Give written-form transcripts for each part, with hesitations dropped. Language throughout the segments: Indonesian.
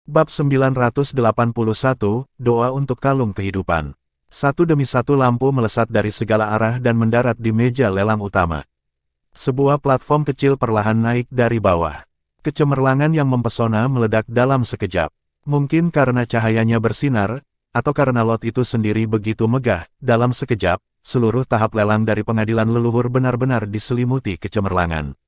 Bab 981, Doa untuk Kalung Kehidupan. Satu demi satu lampu melesat dari segala arah dan mendarat di meja lelang utama. Sebuah platform kecil perlahan naik dari bawah. Kecemerlangan yang mempesona meledak dalam sekejap. Mungkin karena cahayanya bersinar, atau karena lot itu sendiri begitu megah, dalam sekejap, seluruh tahap lelang dari pengadilan leluhur benar-benar diselimuti kecemerlangan.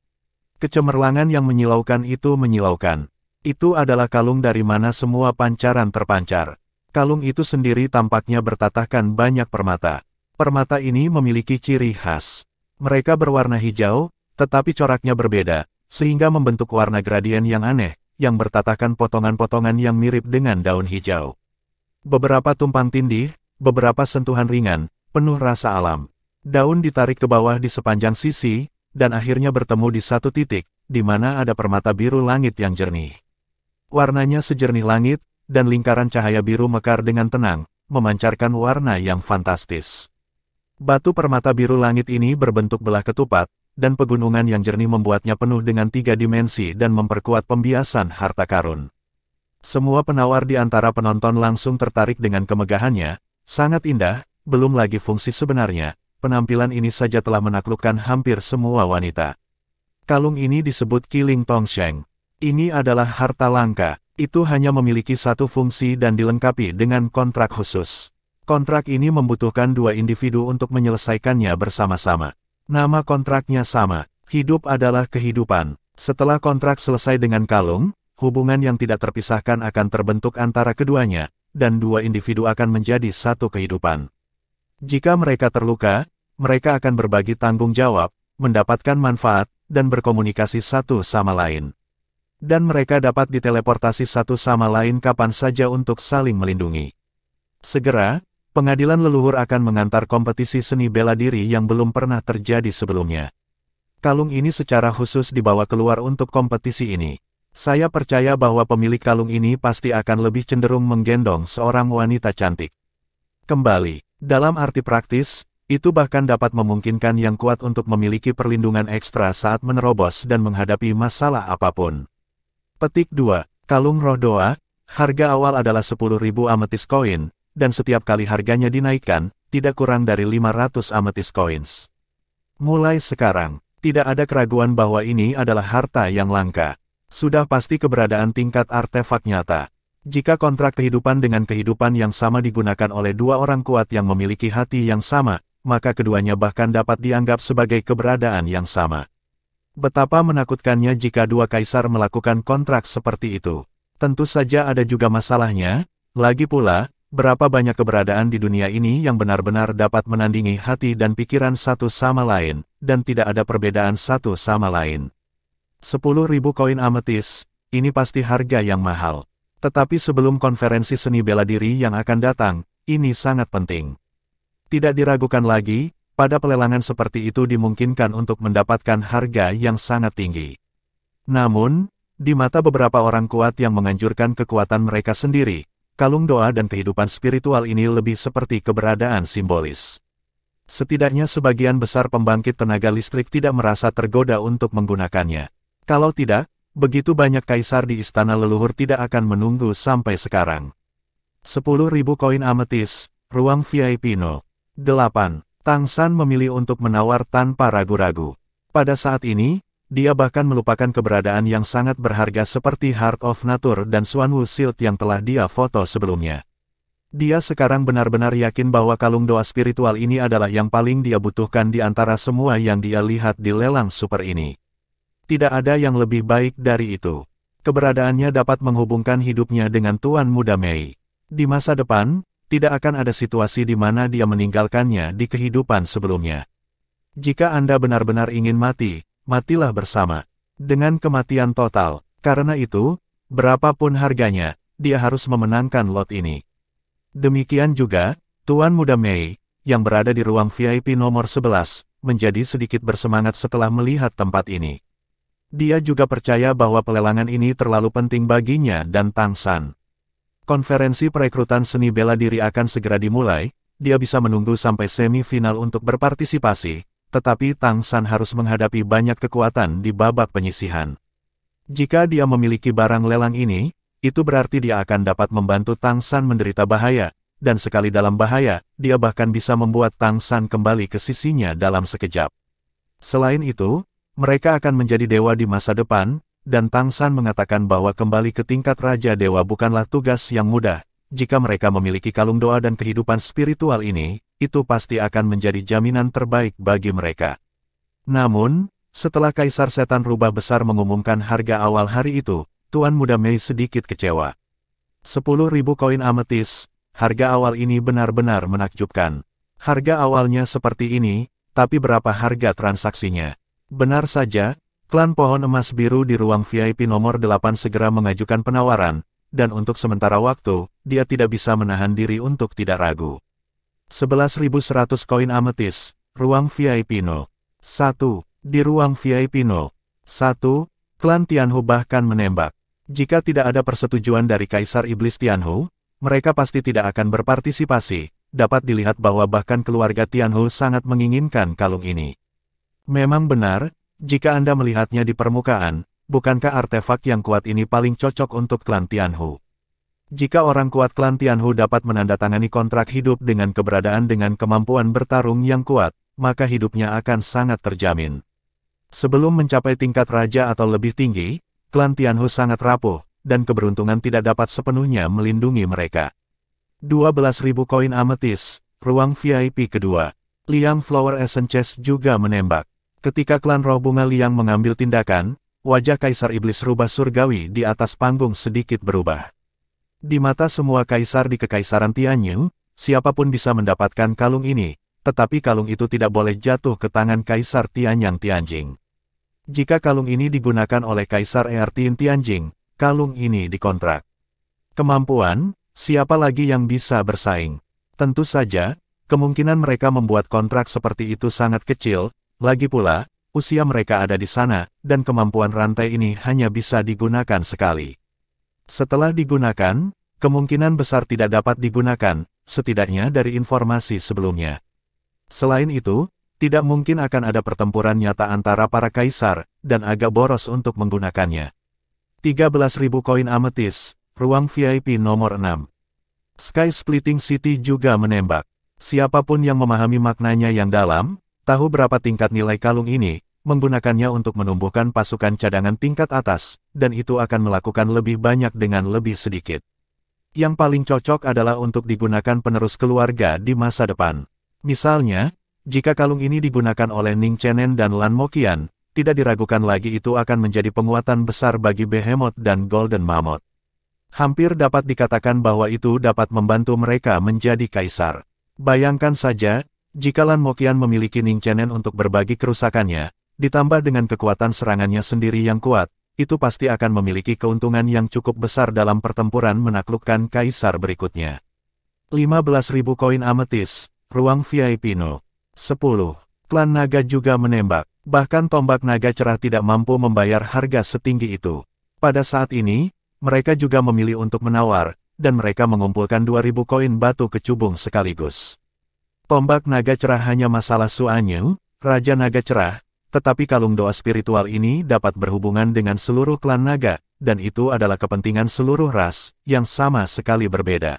Kecemerlangan yang menyilaukan itu menyilaukan. Itu adalah kalung dari mana semua pancaran terpancar. Kalung itu sendiri tampaknya bertatahkan banyak permata. Permata ini memiliki ciri khas. Mereka berwarna hijau, tetapi coraknya berbeda, sehingga membentuk warna gradien yang aneh, yang bertatahkan potongan-potongan yang mirip dengan daun hijau. Beberapa tumpang tindih, beberapa sentuhan ringan, penuh rasa alam. Daun ditarik ke bawah di sepanjang sisi, dan akhirnya bertemu di satu titik, di mana ada permata biru langit yang jernih. Warnanya sejernih langit, dan lingkaran cahaya biru mekar dengan tenang, memancarkan warna yang fantastis. Batu permata biru langit ini berbentuk belah ketupat, dan pegunungan yang jernih membuatnya penuh dengan 3 dimensi dan memperkuat pembiasan harta karun. Semua penawar di antara penonton langsung tertarik dengan kemegahannya, sangat indah, belum lagi fungsi sebenarnya, penampilan ini saja telah menaklukkan hampir semua wanita. Kalung ini disebut Qiling Tongsheng. Ini adalah harta langka. Itu hanya memiliki satu fungsi dan dilengkapi dengan kontrak khusus. Kontrak ini membutuhkan 2 individu untuk menyelesaikannya bersama-sama. Nama kontraknya sama, hidup adalah kehidupan. Setelah kontrak selesai dengan kalung, hubungan yang tidak terpisahkan akan terbentuk antara keduanya, dan 2 individu akan menjadi satu kehidupan. Jika mereka terluka, mereka akan berbagi tanggung jawab, mendapatkan manfaat, dan berkomunikasi satu sama lain. Dan mereka dapat diteleportasi satu sama lain kapan saja untuk saling melindungi. Segera, pengadilan leluhur akan mengantar kompetisi seni bela diri yang belum pernah terjadi sebelumnya. Kalung ini secara khusus dibawa keluar untuk kompetisi ini. Saya percaya bahwa pemilik kalung ini pasti akan lebih cenderung menggendong seorang wanita cantik. Kembali, dalam arti praktis, itu bahkan dapat memungkinkan yang kuat untuk memiliki perlindungan ekstra saat menerobos dan menghadapi masalah apapun. Petik 2. Kalung Roh Doa, harga awal adalah 10.000 amethyst koin, dan setiap kali harganya dinaikkan, tidak kurang dari 500 amethyst coins. Mulai sekarang, tidak ada keraguan bahwa ini adalah harta yang langka. Sudah pasti keberadaan tingkat artefak nyata. Jika kontrak kehidupan dengan kehidupan yang sama digunakan oleh 2 orang kuat yang memiliki hati yang sama, maka keduanya bahkan dapat dianggap sebagai keberadaan yang sama. Betapa menakutkannya jika 2 kaisar melakukan kontrak seperti itu. Tentu saja ada juga masalahnya, lagi pula, berapa banyak keberadaan di dunia ini yang benar-benar dapat menandingi hati dan pikiran satu sama lain, dan tidak ada perbedaan satu sama lain. 10.000 koin ametis, ini pasti harga yang mahal. Tetapi sebelum konferensi seni bela diri yang akan datang, ini sangat penting. Tidak diragukan lagi, pada pelelangan seperti itu dimungkinkan untuk mendapatkan harga yang sangat tinggi. Namun, di mata beberapa orang kuat yang menganjurkan kekuatan mereka sendiri, kalung doa dan kehidupan spiritual ini lebih seperti keberadaan simbolis. Setidaknya sebagian besar pembangkit tenaga listrik tidak merasa tergoda untuk menggunakannya. Kalau tidak, begitu banyak kaisar di istana leluhur tidak akan menunggu sampai sekarang. 10.000 koin ametis, ruang VIP No. 8. Tang San memilih untuk menawar tanpa ragu-ragu. Pada saat ini, dia bahkan melupakan keberadaan yang sangat berharga seperti Heart of Nature dan Xuanwu Shield yang telah dia foto sebelumnya. Dia sekarang benar-benar yakin bahwa kalung doa spiritual ini adalah yang paling dia butuhkan di antara semua yang dia lihat di lelang super ini. Tidak ada yang lebih baik dari itu. Keberadaannya dapat menghubungkan hidupnya dengan Tuan Muda Mei. Di masa depan, tidak akan ada situasi di mana dia meninggalkannya di kehidupan sebelumnya. Jika Anda benar-benar ingin mati, matilah bersama. Dengan kematian total. Karena itu, berapapun harganya, dia harus memenangkan lot ini. Demikian juga, Tuan Muda Mei, yang berada di ruang VIP nomor 11, menjadi sedikit bersemangat setelah melihat tempat ini. Dia juga percaya bahwa pelelangan ini terlalu penting baginya dan Tang San. Konferensi perekrutan seni bela diri akan segera dimulai, dia bisa menunggu sampai semifinal untuk berpartisipasi, tetapi Tang San harus menghadapi banyak kekuatan di babak penyisihan. Jika dia memiliki barang lelang ini, itu berarti dia akan dapat membantu Tang San menderita bahaya, dan sekali dalam bahaya, dia bahkan bisa membuat Tang San kembali ke sisinya dalam sekejap. Selain itu, mereka akan menjadi dewa di masa depan, dan Tang San mengatakan bahwa kembali ke tingkat Raja Dewa bukanlah tugas yang mudah. Jika mereka memiliki kalung doa dan kehidupan spiritual ini, itu pasti akan menjadi jaminan terbaik bagi mereka. Namun, setelah Kaisar Setan Rubah Besar mengumumkan harga awal hari itu, Tuan Muda Mei sedikit kecewa. 10.000 koin ametis, harga awal ini benar-benar menakjubkan. Harga awalnya seperti ini, tapi berapa harga transaksinya? Benar saja, klan Pohon Emas Biru di ruang VIP nomor 8 segera mengajukan penawaran, dan untuk sementara waktu, dia tidak bisa menahan diri untuk tidak ragu. 11.100 koin ametis, ruang VIP No. 1. Di ruang VIP No. 1, klan Tianhu bahkan menembak. Jika tidak ada persetujuan dari Kaisar Iblis Tianhu, mereka pasti tidak akan berpartisipasi. Dapat dilihat bahwa bahkan keluarga Tianhu sangat menginginkan kalung ini. Memang benar, jika Anda melihatnya di permukaan, bukankah artefak yang kuat ini paling cocok untuk klan Tianhu? Jika orang kuat klan Tianhu dapat menandatangani kontrak hidup dengan keberadaan dengan kemampuan bertarung yang kuat, maka hidupnya akan sangat terjamin. Sebelum mencapai tingkat raja atau lebih tinggi, klan Tianhu sangat rapuh, dan keberuntungan tidak dapat sepenuhnya melindungi mereka. 12.000 koin ametis, ruang VIP kedua. Liang Flower Essence Chest juga menembak. Ketika klan Roh Bunga Liang mengambil tindakan, wajah Kaisar Iblis Rubah Surgawi di atas panggung sedikit berubah. Di mata semua kaisar di Kekaisaran Tianyu, siapapun bisa mendapatkan kalung ini, tetapi kalung itu tidak boleh jatuh ke tangan Kaisar Tianyang Tianjing. Jika kalung ini digunakan oleh Kaisar Earthin Tianjing, kalung ini dikontrak. Kemampuan, siapa lagi yang bisa bersaing? Tentu saja, kemungkinan mereka membuat kontrak seperti itu sangat kecil, lagi pula, usia mereka ada di sana, dan kemampuan rantai ini hanya bisa digunakan sekali. Setelah digunakan, kemungkinan besar tidak dapat digunakan, setidaknya dari informasi sebelumnya. Selain itu, tidak mungkin akan ada pertempuran nyata antara para kaisar, dan agak boros untuk menggunakannya. 13.000 koin ametis, ruang VIP nomor 6. Sky Splitting City juga menembak. Siapapun yang memahami maknanya yang dalam, tahu berapa tingkat nilai kalung ini, menggunakannya untuk menumbuhkan pasukan cadangan tingkat atas, dan itu akan melakukan lebih banyak dengan lebih sedikit. Yang paling cocok adalah untuk digunakan penerus keluarga di masa depan. Misalnya, jika kalung ini digunakan oleh Ning Chenen dan Lan Moqian, tidak diragukan lagi itu akan menjadi penguatan besar bagi Behemoth dan Golden Mammoth. Hampir dapat dikatakan bahwa itu dapat membantu mereka menjadi kaisar. Bayangkan saja, jika Lan Moqian memiliki Ning Chenen untuk berbagi kerusakannya, ditambah dengan kekuatan serangannya sendiri yang kuat, itu pasti akan memiliki keuntungan yang cukup besar dalam pertempuran menaklukkan kaisar berikutnya. 15.000 koin ametis, ruang VIP No. 10. Klan Naga juga menembak, bahkan tombak naga cerah tidak mampu membayar harga setinggi itu. Pada saat ini, mereka juga memilih untuk menawar, dan mereka mengumpulkan 2.000 koin batu kecubung sekaligus. Tombak naga cerah hanya masalah Suanyu, Raja Naga Cerah, tetapi kalung doa spiritual ini dapat berhubungan dengan seluruh klan naga, dan itu adalah kepentingan seluruh ras, yang sama sekali berbeda.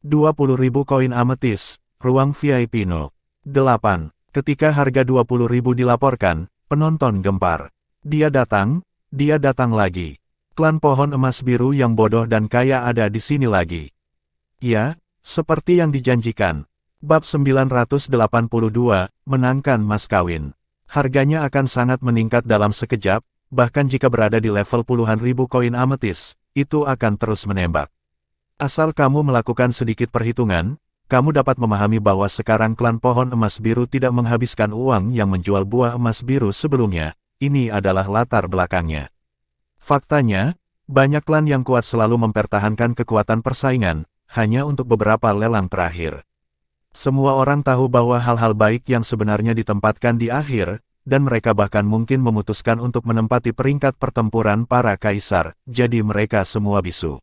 20.000 koin ametis, ruang VIP No. 8. Ketika harga 20.000 dilaporkan, penonton gempar. Dia datang lagi. Klan Pohon Emas Biru yang bodoh dan kaya ada di sini lagi. Ya, seperti yang dijanjikan. Bab 982, menangkan mas kawin. Harganya akan sangat meningkat dalam sekejap, bahkan jika berada di level puluhan ribu koin ametis, itu akan terus menembak. Asal kamu melakukan sedikit perhitungan, kamu dapat memahami bahwa sekarang klan Pohon Emas Biru tidak menghabiskan uang yang menjual buah emas biru sebelumnya, ini adalah latar belakangnya. Faktanya, banyak klan yang kuat selalu mempertahankan kekuatan persaingan, hanya untuk beberapa lelang terakhir. Semua orang tahu bahwa hal-hal baik yang sebenarnya ditempatkan di akhir, dan mereka bahkan mungkin memutuskan untuk menempati peringkat pertempuran para kaisar, jadi mereka semua bisu.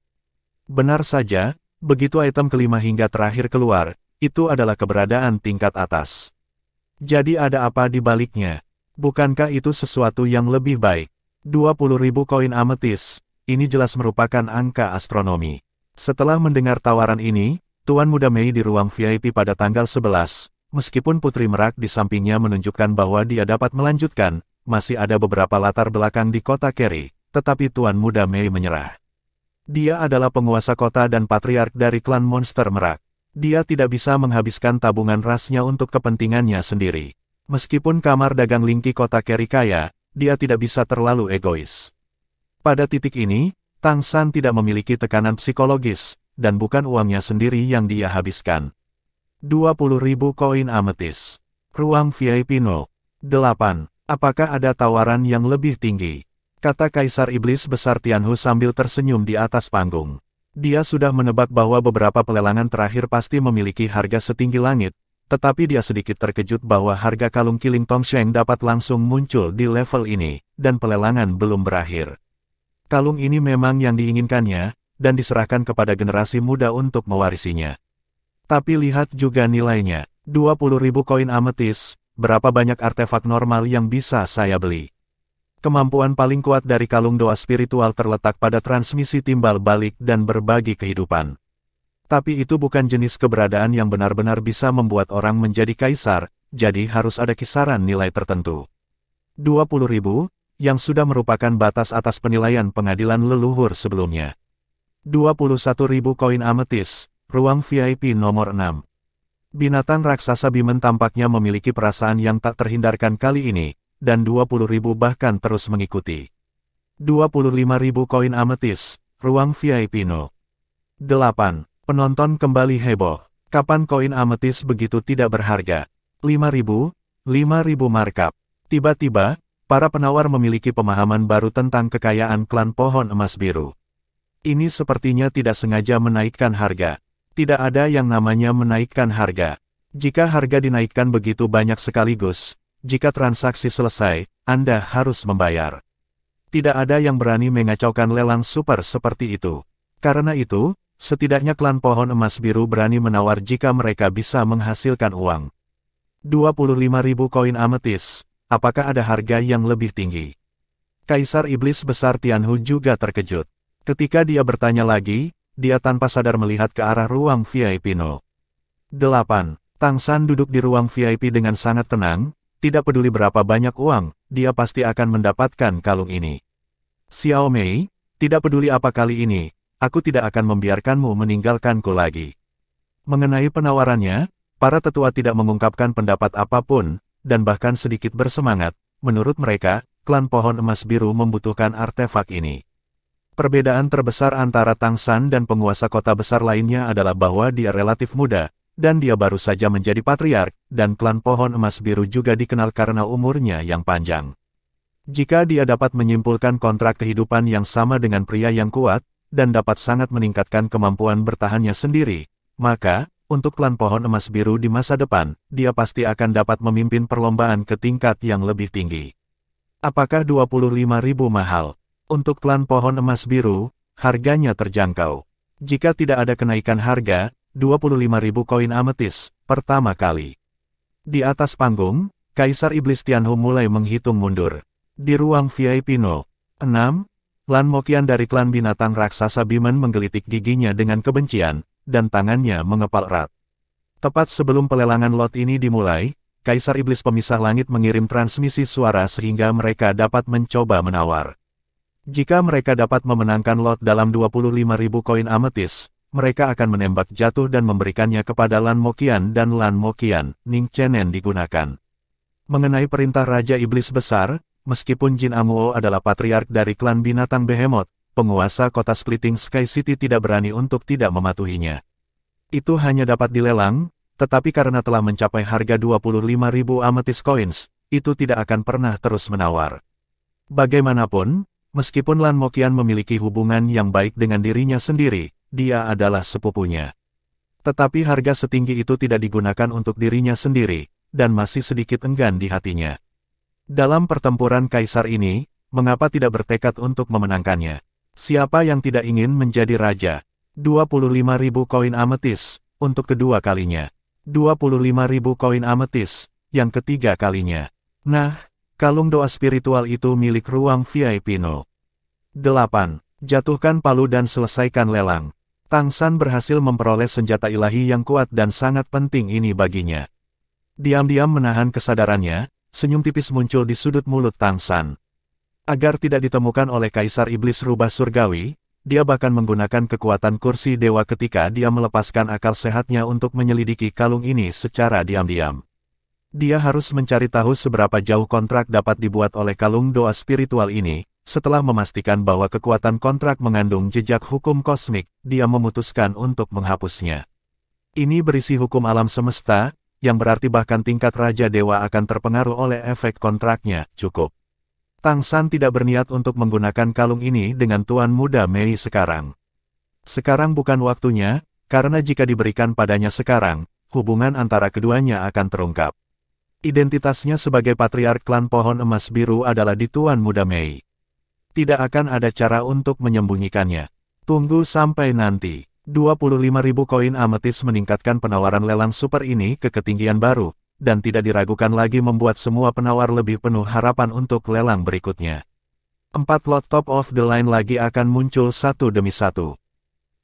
Benar saja, begitu item kelima hingga terakhir keluar, itu adalah keberadaan tingkat atas. Jadi ada apa di baliknya? Bukankah itu sesuatu yang lebih baik? 20.000 koin ametis, ini jelas merupakan angka astronomi. Setelah mendengar tawaran ini, Tuan Muda Mei di ruang VIP pada tanggal 11, meskipun Putri Merak di sampingnya menunjukkan bahwa dia dapat melanjutkan, masih ada beberapa latar belakang di kota Kerry, tetapi Tuan Muda Mei menyerah. Dia adalah penguasa kota dan patriark dari klan monster Merak. Dia tidak bisa menghabiskan tabungan rasnya untuk kepentingannya sendiri. Meskipun kamar dagang Lingki kota Kerry kaya, dia tidak bisa terlalu egois. Pada titik ini, Tang San tidak memiliki tekanan psikologis, dan bukan uangnya sendiri yang dia habiskan. 20.000 koin ametis. Ruang VIP 08. Apakah ada tawaran yang lebih tinggi? Kata Kaisar Iblis Besar Tianhu sambil tersenyum di atas panggung. Dia sudah menebak bahwa beberapa pelelangan terakhir pasti memiliki harga setinggi langit, tetapi dia sedikit terkejut bahwa harga kalung Kiling Tongsheng dapat langsung muncul di level ini, dan pelelangan belum berakhir. Kalung ini memang yang diinginkannya, dan diserahkan kepada generasi muda untuk mewarisinya. Tapi lihat juga nilainya, 20.000 koin ametis, berapa banyak artefak normal yang bisa saya beli. Kemampuan paling kuat dari kalung doa spiritual terletak pada transmisi timbal balik dan berbagi kehidupan. Tapi itu bukan jenis keberadaan yang benar-benar bisa membuat orang menjadi kaisar, jadi harus ada kisaran nilai tertentu. 20.000, yang sudah merupakan batas atas penilaian pengadilan leluhur sebelumnya. 21.000 koin ametis, ruang VIP nomor 6. Binatang raksasa Bimen tampaknya memiliki perasaan yang tak terhindarkan kali ini, dan 20.000 bahkan terus mengikuti. 25.000 koin ametis, ruang VIP 8. Penonton kembali heboh. Kapan koin ametis begitu tidak berharga? 5.000 markup. Tiba-tiba, para penawar memiliki pemahaman baru tentang kekayaan klan pohon emas biru. Ini sepertinya tidak sengaja menaikkan harga. Tidak ada yang namanya menaikkan harga. Jika harga dinaikkan begitu banyak sekaligus, jika transaksi selesai, Anda harus membayar. Tidak ada yang berani mengacaukan lelang super seperti itu. Karena itu, setidaknya klan pohon emas biru berani menawar jika mereka bisa menghasilkan uang. 25.000 koin ametis. Apakah ada harga yang lebih tinggi? Kaisar Iblis Besar Tianhu juga terkejut. Ketika dia bertanya lagi, dia tanpa sadar melihat ke arah ruang VIP 8. Tang San duduk di ruang VIP dengan sangat tenang, tidak peduli berapa banyak uang, dia pasti akan mendapatkan kalung ini. Xiao Mei, tidak peduli apa kali ini, aku tidak akan membiarkanmu meninggalkanku lagi. Mengenai penawarannya, para tetua tidak mengungkapkan pendapat apapun, dan bahkan sedikit bersemangat. Menurut mereka, klan pohon emas biru membutuhkan artefak ini. Perbedaan terbesar antara Tang San dan penguasa kota besar lainnya adalah bahwa dia relatif muda, dan dia baru saja menjadi patriark, dan klan pohon emas biru juga dikenal karena umurnya yang panjang. Jika dia dapat menyimpulkan kontrak kehidupan yang sama dengan pria yang kuat, dan dapat sangat meningkatkan kemampuan bertahannya sendiri, maka, untuk klan pohon emas biru di masa depan, dia pasti akan dapat memimpin perlombaan ke tingkat yang lebih tinggi. Apakah 25.000 mahal? Untuk klan pohon emas biru, harganya terjangkau. Jika tidak ada kenaikan harga, 25.000 koin ametis, pertama kali. Di atas panggung, Kaisar Iblis Tianhu mulai menghitung mundur. Di ruang VIP 6, Lan Moqian dari klan binatang raksasa Bimen menggelitik giginya dengan kebencian, dan tangannya mengepal erat. Tepat sebelum pelelangan lot ini dimulai, Kaisar Iblis Pemisah Langit mengirim transmisi suara sehingga mereka dapat mencoba menawar. Jika mereka dapat memenangkan lot dalam 25.000 koin ametis, mereka akan menembak jatuh dan memberikannya kepada Lan Moqian dan Lan Moqian, Ning Chenen digunakan. Mengenai perintah Raja Iblis Besar, meskipun Jin Amuo adalah patriark dari klan binatang Behemoth, penguasa kota Splitting Sky City tidak berani untuk tidak mematuhinya. Itu hanya dapat dilelang, tetapi karena telah mencapai harga 25.000 amethyst coins, itu tidak akan pernah terus menawar. Bagaimanapun, meskipun Lan Moqian memiliki hubungan yang baik dengan dirinya sendiri, dia adalah sepupunya. Tetapi harga setinggi itu tidak digunakan untuk dirinya sendiri, dan masih sedikit enggan di hatinya. Dalam pertempuran kaisar ini, mengapa tidak bertekad untuk memenangkannya? Siapa yang tidak ingin menjadi raja? 25.000 koin ametis, untuk kedua kalinya. 25.000 koin ametis, yang ketiga kalinya. Nah, kalung doa spiritual itu milik ruang VIP 8. Jatuhkan palu dan selesaikan lelang. Tang San berhasil memperoleh senjata ilahi yang kuat dan sangat penting ini baginya. Diam-diam menahan kesadarannya, senyum tipis muncul di sudut mulut Tang San. Agar tidak ditemukan oleh Kaisar Iblis Rubah Surgawi, dia bahkan menggunakan kekuatan kursi dewa ketika dia melepaskan akal sehatnya untuk menyelidiki kalung ini secara diam-diam. Dia harus mencari tahu seberapa jauh kontrak dapat dibuat oleh kalung doa spiritual ini. Setelah memastikan bahwa kekuatan kontrak mengandung jejak hukum kosmik, dia memutuskan untuk menghapusnya. Ini berisi hukum alam semesta, yang berarti bahkan tingkat Raja Dewa akan terpengaruh oleh efek kontraknya. Cukup. Tang San tidak berniat untuk menggunakan kalung ini dengan Tuan Muda Mei sekarang. Sekarang bukan waktunya, karena jika diberikan padanya sekarang, hubungan antara keduanya akan terungkap. Identitasnya sebagai Patriark Klan Pohon Emas Biru adalah di Tuan Muda Mei. Tidak akan ada cara untuk menyembunyikannya. Tunggu sampai nanti. 25.000 koin ametis meningkatkan penawaran lelang super ini ke ketinggian baru, dan tidak diragukan lagi membuat semua penawar lebih penuh harapan untuk lelang berikutnya. 4 lot top of the line lagi akan muncul satu demi satu.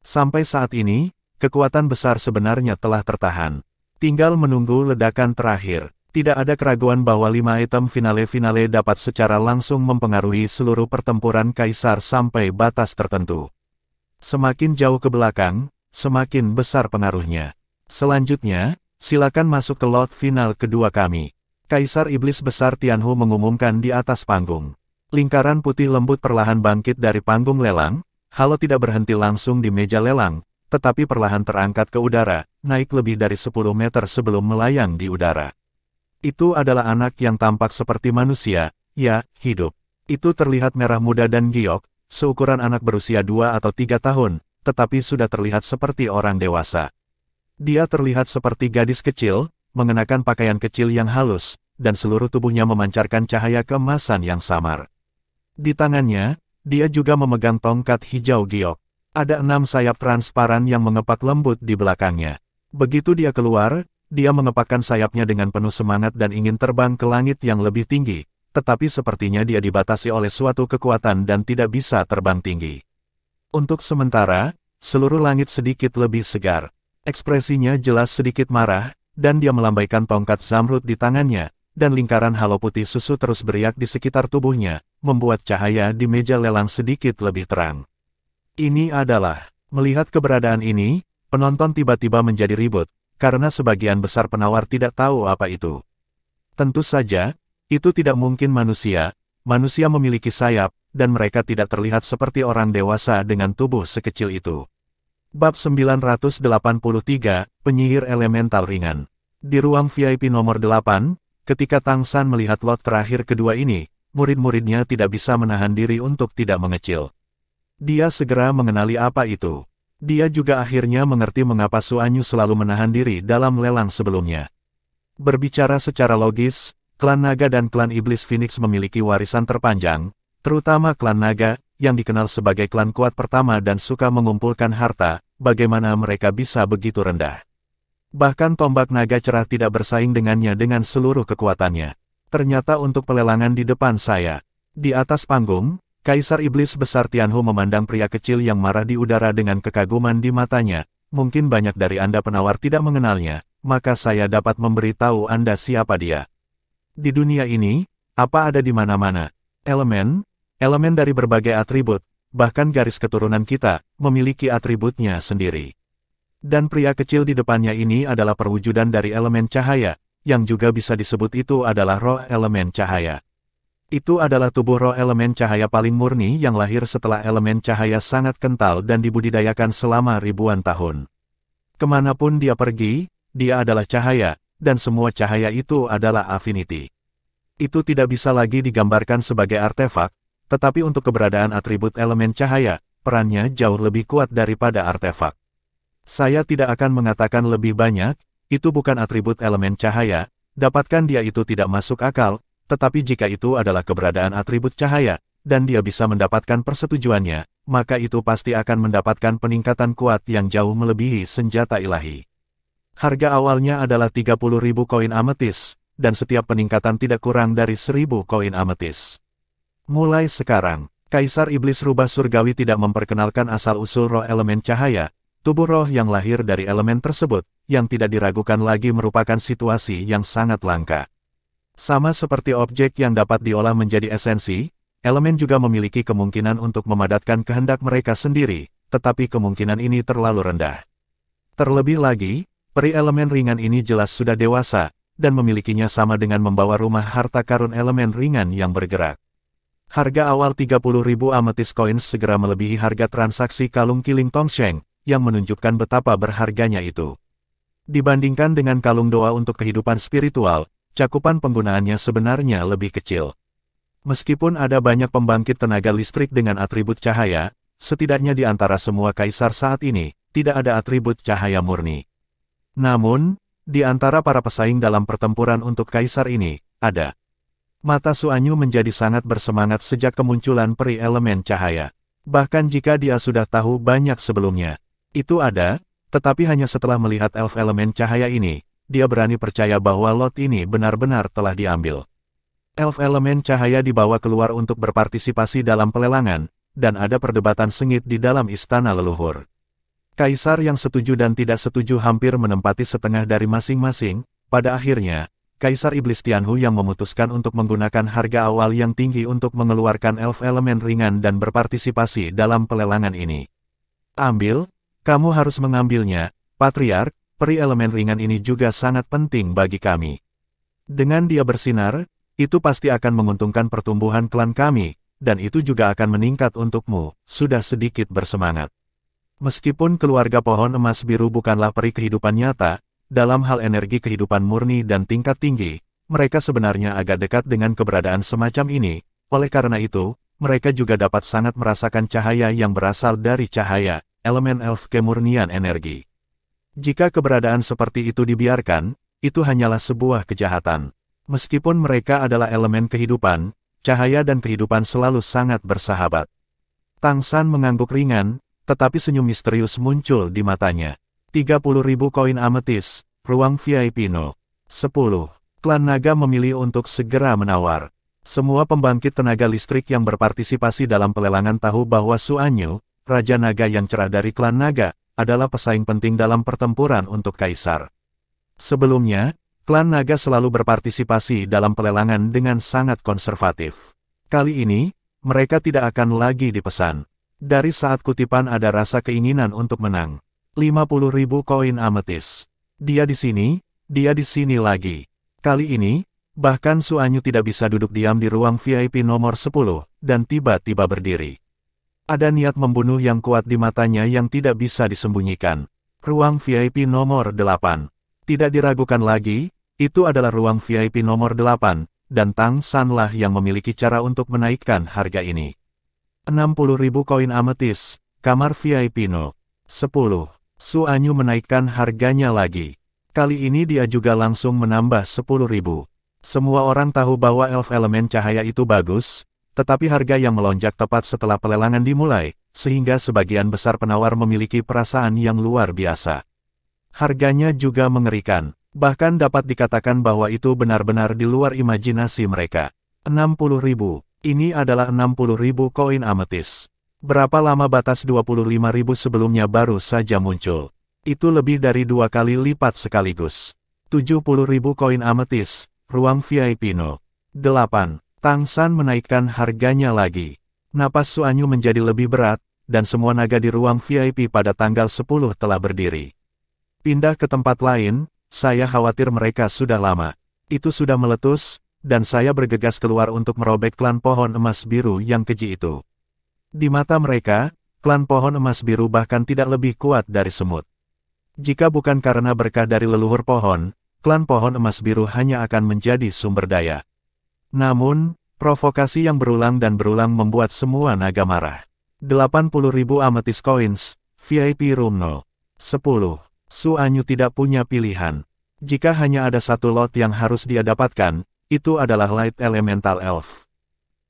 Sampai saat ini, kekuatan besar sebenarnya telah tertahan. Tinggal menunggu ledakan terakhir. Tidak ada keraguan bahwa 5 item finale-finale dapat secara langsung mempengaruhi seluruh pertempuran Kaisar sampai batas tertentu. Semakin jauh ke belakang, semakin besar pengaruhnya. Selanjutnya, silakan masuk ke lot final kedua kami. Kaisar Iblis Besar Tianhu mengumumkan di atas panggung. Lingkaran putih lembut perlahan bangkit dari panggung lelang, halo tidak berhenti langsung di meja lelang, tetapi perlahan terangkat ke udara, naik lebih dari 10 meter sebelum melayang di udara. Itu adalah anak yang tampak seperti manusia, ya, hidup. Itu terlihat merah muda dan giok, seukuran anak berusia 2 atau 3 tahun, tetapi sudah terlihat seperti orang dewasa. Dia terlihat seperti gadis kecil, mengenakan pakaian kecil yang halus, dan seluruh tubuhnya memancarkan cahaya keemasan yang samar. Di tangannya, dia juga memegang tongkat hijau giok. Ada 6 sayap transparan yang mengepak lembut di belakangnya. Begitu dia keluar, dia mengepakkan sayapnya dengan penuh semangat dan ingin terbang ke langit yang lebih tinggi, tetapi sepertinya dia dibatasi oleh suatu kekuatan dan tidak bisa terbang tinggi. Untuk sementara, seluruh langit sedikit lebih segar. Ekspresinya jelas sedikit marah, dan dia melambaikan tongkat zamrud di tangannya, dan lingkaran halo putih susu terus beriak di sekitar tubuhnya, membuat cahaya di meja lelang sedikit lebih terang. Ini adalah, melihat keberadaan ini, penonton tiba-tiba menjadi ribut, karena sebagian besar penawar tidak tahu apa itu. Tentu saja, itu tidak mungkin manusia. Manusia memiliki sayap, dan mereka tidak terlihat seperti orang dewasa dengan tubuh sekecil itu. Bab 983, Penyihir Elemental Ringan. Di ruang VIP nomor 8, ketika Tang San melihat lot terakhir kedua ini, murid-muridnya tidak bisa menahan diri untuk tidak mengecil. Dia segera mengenali apa itu. Dia juga akhirnya mengerti mengapa Su Anyu selalu menahan diri dalam lelang sebelumnya. Berbicara secara logis, klan naga dan klan iblis Phoenix memiliki warisan terpanjang, terutama klan naga, yang dikenal sebagai klan kuat pertama dan suka mengumpulkan harta, bagaimana mereka bisa begitu rendah. Bahkan tombak naga cerah tidak bersaing dengannya dengan seluruh kekuatannya. Ternyata untuk pelelangan di depan saya. Di atas panggung, Kaisar Iblis Besar Tianhu memandang pria kecil yang marah di udara dengan kekaguman di matanya. Mungkin banyak dari Anda penawar tidak mengenalnya, maka saya dapat memberitahu Anda siapa dia. Di dunia ini, apa ada di mana-mana? Elemen dari berbagai atribut, bahkan garis keturunan kita, memiliki atributnya sendiri. Dan pria kecil di depannya ini adalah perwujudan dari elemen cahaya, yang juga bisa disebut itu adalah roh elemen cahaya. Itu adalah tubuh roh elemen cahaya paling murni yang lahir setelah elemen cahaya sangat kental dan dibudidayakan selama ribuan tahun. Kemanapun dia pergi, dia adalah cahaya, dan semua cahaya itu adalah affinity. Itu tidak bisa lagi digambarkan sebagai artefak, tetapi untuk keberadaan atribut elemen cahaya, perannya jauh lebih kuat daripada artefak. Saya tidak akan mengatakan lebih banyak, itu bukan atribut elemen cahaya, dapatkan dia itu tidak masuk akal, tetapi jika itu adalah keberadaan atribut cahaya, dan dia bisa mendapatkan persetujuannya, maka itu pasti akan mendapatkan peningkatan kuat yang jauh melebihi senjata ilahi. Harga awalnya adalah 30.000 koin ametis, dan setiap peningkatan tidak kurang dari 1.000 koin ametis. Mulai sekarang, Kaisar Iblis Rubah Surgawi tidak memperkenalkan asal-usul roh elemen cahaya, tubuh roh yang lahir dari elemen tersebut, yang tidak diragukan lagi merupakan situasi yang sangat langka. Sama seperti objek yang dapat diolah menjadi esensi, elemen juga memiliki kemungkinan untuk memadatkan kehendak mereka sendiri, tetapi kemungkinan ini terlalu rendah. Terlebih lagi, peri elemen ringan ini jelas sudah dewasa, dan memilikinya sama dengan membawa rumah harta karun elemen ringan yang bergerak. Harga awal 30.000 amethyst coins segera melebihi harga transaksi kalung Kiling Tongsheng, yang menunjukkan betapa berharganya itu. Dibandingkan dengan kalung doa untuk kehidupan spiritual, cakupan penggunaannya sebenarnya lebih kecil. Meskipun ada banyak pembangkit tenaga listrik dengan atribut cahaya, setidaknya di antara semua kaisar saat ini, tidak ada atribut cahaya murni. Namun, di antara para pesaing dalam pertempuran untuk kaisar ini, ada. Mata Suanyu menjadi sangat bersemangat sejak kemunculan peri elemen cahaya. Bahkan jika dia sudah tahu banyak sebelumnya. Itu ada, tetapi hanya setelah melihat elf elemen cahaya ini, dia berani percaya bahwa lot ini benar-benar telah diambil. Elf elemen cahaya dibawa keluar untuk berpartisipasi dalam pelelangan, dan ada perdebatan sengit di dalam istana leluhur. Kaisar yang setuju dan tidak setuju hampir menempati setengah dari masing-masing. Pada akhirnya, Kaisar Iblis Tianhu yang memutuskan untuk menggunakan harga awal yang tinggi untuk mengeluarkan elf elemen ringan dan berpartisipasi dalam pelelangan ini. Ambil, kamu harus mengambilnya, Patriark, peri elemen ringan ini juga sangat penting bagi kami. Dengan dia bersinar, itu pasti akan menguntungkan pertumbuhan klan kami, dan itu juga akan meningkat untukmu, sudah sedikit bersemangat. Meskipun keluarga pohon emas biru bukanlah peri kehidupan nyata, dalam hal energi kehidupan murni dan tingkat tinggi, mereka sebenarnya agak dekat dengan keberadaan semacam ini, oleh karena itu, mereka juga dapat sangat merasakan cahaya yang berasal dari cahaya, elemen elf kemurnian energi. Jika keberadaan seperti itu dibiarkan, itu hanyalah sebuah kejahatan. Meskipun mereka adalah elemen kehidupan, cahaya dan kehidupan selalu sangat bersahabat. Tang San mengangguk ringan, tetapi senyum misterius muncul di matanya. 30.000 koin ametis, ruang VIP No. 10. Klan Naga memilih untuk segera menawar. Semua pembangkit tenaga listrik yang berpartisipasi dalam pelelangan tahu bahwa Suanyu, Raja Naga yang cerah dari klan Naga, adalah pesaing penting dalam pertempuran untuk kaisar. Sebelumnya, klan Naga selalu berpartisipasi dalam pelelangan dengan sangat konservatif. Kali ini, mereka tidak akan lagi dipesan. Dari saat kutipan ada rasa keinginan untuk menang. 50.000 koin ametis. Dia di sini lagi. Kali ini, bahkan Suanyu tidak bisa duduk diam di ruang VIP nomor 10, dan tiba-tiba berdiri. Ada niat membunuh yang kuat di matanya yang tidak bisa disembunyikan. Ruang VIP nomor 8. Tidak diragukan lagi, itu adalah ruang VIP nomor 8, dan Tang San lah yang memiliki cara untuk menaikkan harga ini. 60.000 koin ametis, kamar VIP No. 10. Suanyu menaikkan harganya lagi. Kali ini dia juga langsung menambah 10.000. Semua orang tahu bahwa elf elemen cahaya itu bagus, tetapi harga yang melonjak tepat setelah pelelangan dimulai, sehingga sebagian besar penawar memiliki perasaan yang luar biasa. Harganya juga mengerikan, bahkan dapat dikatakan bahwa itu benar-benar di luar imajinasi mereka. 60.000, ini adalah 60.000 koin ametis. Berapa lama batas 25.000 sebelumnya baru saja muncul. Itu lebih dari 2 kali lipat sekaligus. 70.000 koin ametis, ruang VIP No. 8. Tang San menaikkan harganya lagi. Napas Suanyu menjadi lebih berat, dan semua naga di ruang VIP pada tanggal 10 telah berdiri. Pindah ke tempat lain, saya khawatir mereka sudah lama. Itu sudah meletus, dan saya bergegas keluar untuk merobek klan pohon emas biru yang keji itu. Di mata mereka, klan pohon emas biru bahkan tidak lebih kuat dari semut. Jika bukan karena berkah dari leluhur pohon, klan pohon emas biru hanya akan menjadi sumber daya. Namun, provokasi yang berulang dan berulang membuat semua naga marah. 80.000 amethyst coins, VIP Room No. 10. Suanyu tidak punya pilihan. Jika hanya ada satu lot yang harus dia dapatkan, itu adalah Light Elemental Elf.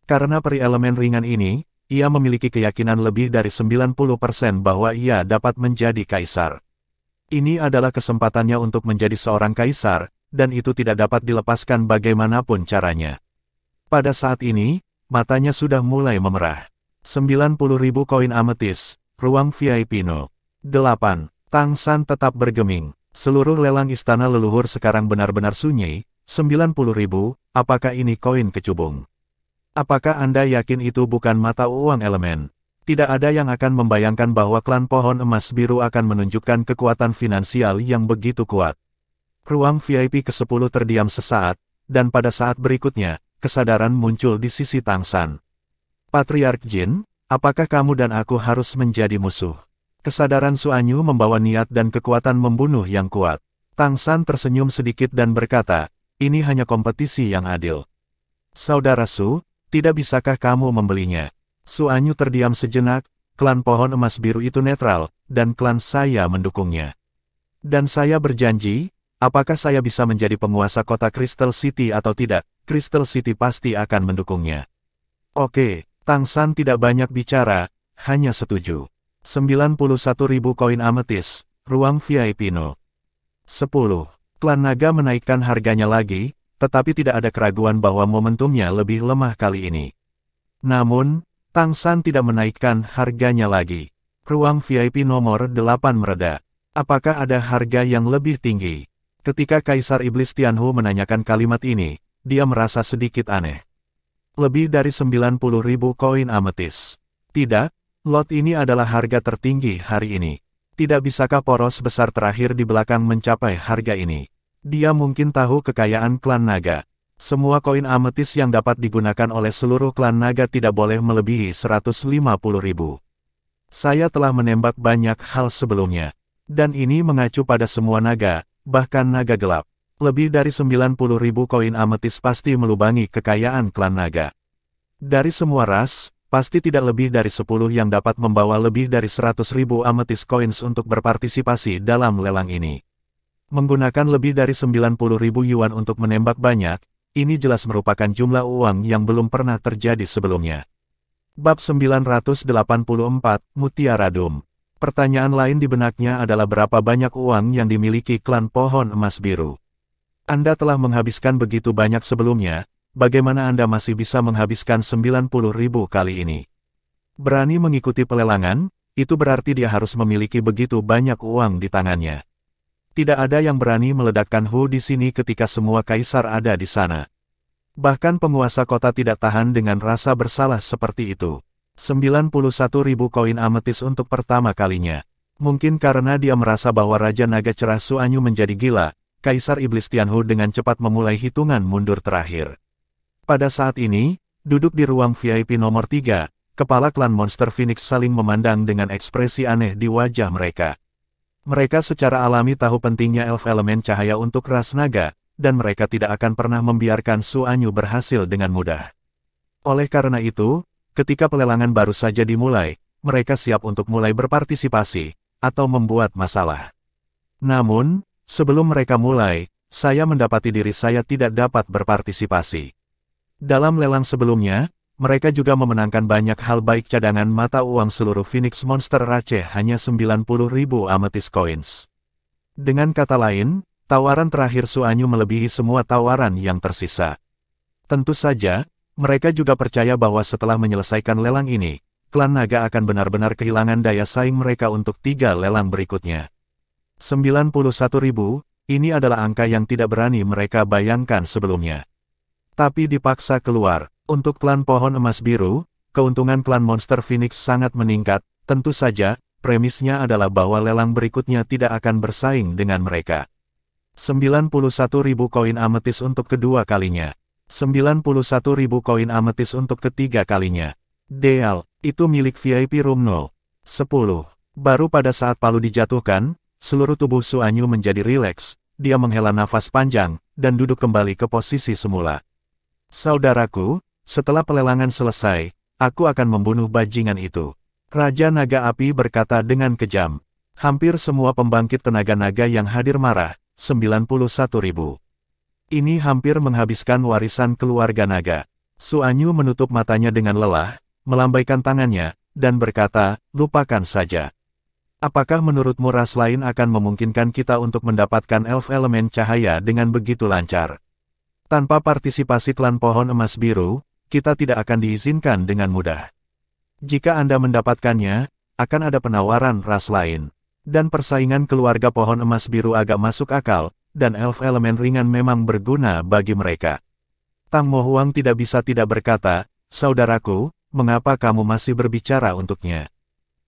Karena peri elemen ringan ini, ia memiliki keyakinan lebih dari 90% bahwa ia dapat menjadi kaisar. Ini adalah kesempatannya untuk menjadi seorang kaisar, dan itu tidak dapat dilepaskan bagaimanapun caranya. Pada saat ini, matanya sudah mulai memerah. 90.000 koin ametis, ruang VIP No. 8. Tang San tetap bergeming. Seluruh lelang istana leluhur sekarang benar-benar sunyi. 90.000, apakah ini koin kecubung? Apakah Anda yakin itu bukan mata uang elemen? Tidak ada yang akan membayangkan bahwa klan pohon emas biru akan menunjukkan kekuatan finansial yang begitu kuat. Ruang VIP ke-10 terdiam sesaat, dan pada saat berikutnya, kesadaran muncul di sisi Tang San. Patriark Jin, apakah kamu dan aku harus menjadi musuh? Kesadaran Suanyu membawa niat dan kekuatan membunuh yang kuat. Tang San tersenyum sedikit dan berkata, ini hanya kompetisi yang adil. Saudara Su, tidak bisakah kamu membelinya? Suanyu terdiam sejenak, klan pohon emas biru itu netral, dan klan saya mendukungnya. Dan saya berjanji, apakah saya bisa menjadi penguasa kota Crystal City atau tidak, Crystal City pasti akan mendukungnya. Oke, Tang San tidak banyak bicara, hanya setuju. 91.000 koin ametis, ruang VIP No. 10. Klan naga menaikkan harganya lagi, tetapi tidak ada keraguan bahwa momentumnya lebih lemah kali ini. Namun, Tang San tidak menaikkan harganya lagi. Ruang VIP nomor 8 mereda. Apakah ada harga yang lebih tinggi? Ketika Kaisar Iblis Tianhu menanyakan kalimat ini, dia merasa sedikit aneh. Lebih dari 90.000 koin ametis. Tidak, lot ini adalah harga tertinggi hari ini. Tidak bisakah poros besar terakhir di belakang mencapai harga ini? Dia mungkin tahu kekayaan klan naga. Semua koin ametis yang dapat digunakan oleh seluruh klan naga tidak boleh melebihi 150.000. Saya telah menembak banyak hal sebelumnya. Dan ini mengacu pada semua naga, bahkan naga gelap. Lebih dari 90.000 koin ametis pasti melubangi kekayaan klan naga. Dari semua ras, pasti tidak lebih dari 10 yang dapat membawa lebih dari 100.000 amethyst coins untuk berpartisipasi dalam lelang ini. Menggunakan lebih dari 90.000 yuan untuk menembak banyak, ini jelas merupakan jumlah uang yang belum pernah terjadi sebelumnya. Bab 984, Mutiara Dum. Pertanyaan lain di benaknya adalah berapa banyak uang yang dimiliki klan pohon emas biru. Anda telah menghabiskan begitu banyak sebelumnya, bagaimana Anda masih bisa menghabiskan 90.000 kali ini? Berani mengikuti pelelangan, itu berarti dia harus memiliki begitu banyak uang di tangannya. Tidak ada yang berani meledakkan Hu di sini ketika semua kaisar ada di sana. Bahkan penguasa kota tidak tahan dengan rasa bersalah seperti itu. 91.000 koin ametis untuk pertama kalinya. Mungkin karena dia merasa bahwa Raja Naga Cerah Suanyu menjadi gila, Kaisar Iblis Tianhu dengan cepat memulai hitungan mundur terakhir. Pada saat ini, duduk di ruang VIP nomor 3, kepala klan Monster Phoenix saling memandang dengan ekspresi aneh di wajah mereka. Mereka secara alami tahu pentingnya elf elemen cahaya untuk ras naga, dan mereka tidak akan pernah membiarkan Suanyu berhasil dengan mudah. Oleh karena itu, ketika pelelangan baru saja dimulai, mereka siap untuk mulai berpartisipasi, atau membuat masalah. Namun, sebelum mereka mulai, saya mendapati diri saya tidak dapat berpartisipasi. Dalam lelang sebelumnya, mereka juga memenangkan banyak hal baik cadangan mata uang seluruh Phoenix Monster Rache hanya 90.000 amethyst coins. Dengan kata lain, tawaran terakhir Suanyu melebihi semua tawaran yang tersisa. Tentu saja, mereka juga percaya bahwa setelah menyelesaikan lelang ini, klan naga akan benar-benar kehilangan daya saing mereka untuk 3 lelang berikutnya. 91.000, ini adalah angka yang tidak berani mereka bayangkan sebelumnya. Tapi dipaksa keluar. Untuk klan pohon emas biru, keuntungan klan Monster Phoenix sangat meningkat. Tentu saja, premisnya adalah bahwa lelang berikutnya tidak akan bersaing dengan mereka. 91.000 koin ametis untuk kedua kalinya. 91.000 koin ametis untuk ketiga kalinya. Deal, itu milik VIP Room 10. Baru pada saat palu dijatuhkan, seluruh tubuh Suanyu menjadi rileks, dia menghela nafas panjang, dan duduk kembali ke posisi semula. Saudaraku, setelah pelelangan selesai, aku akan membunuh bajingan itu. Raja Naga Api berkata dengan kejam. Hampir semua pembangkit tenaga naga yang hadir marah, 91.000. Ini hampir menghabiskan warisan keluarga naga. Suanyu menutup matanya dengan lelah, melambaikan tangannya, dan berkata, lupakan saja. Apakah menurutmu ras lain akan memungkinkan kita untuk mendapatkan elf elemen cahaya dengan begitu lancar? Tanpa partisipasi klan pohon emas biru, kita tidak akan diizinkan dengan mudah. Jika Anda mendapatkannya, akan ada penawaran ras lain. Dan persaingan keluarga pohon emas biru agak masuk akal, dan elf elemen ringan memang berguna bagi mereka. Tang Mo Huang tidak bisa tidak berkata, "Saudaraku, mengapa kamu masih berbicara untuknya?"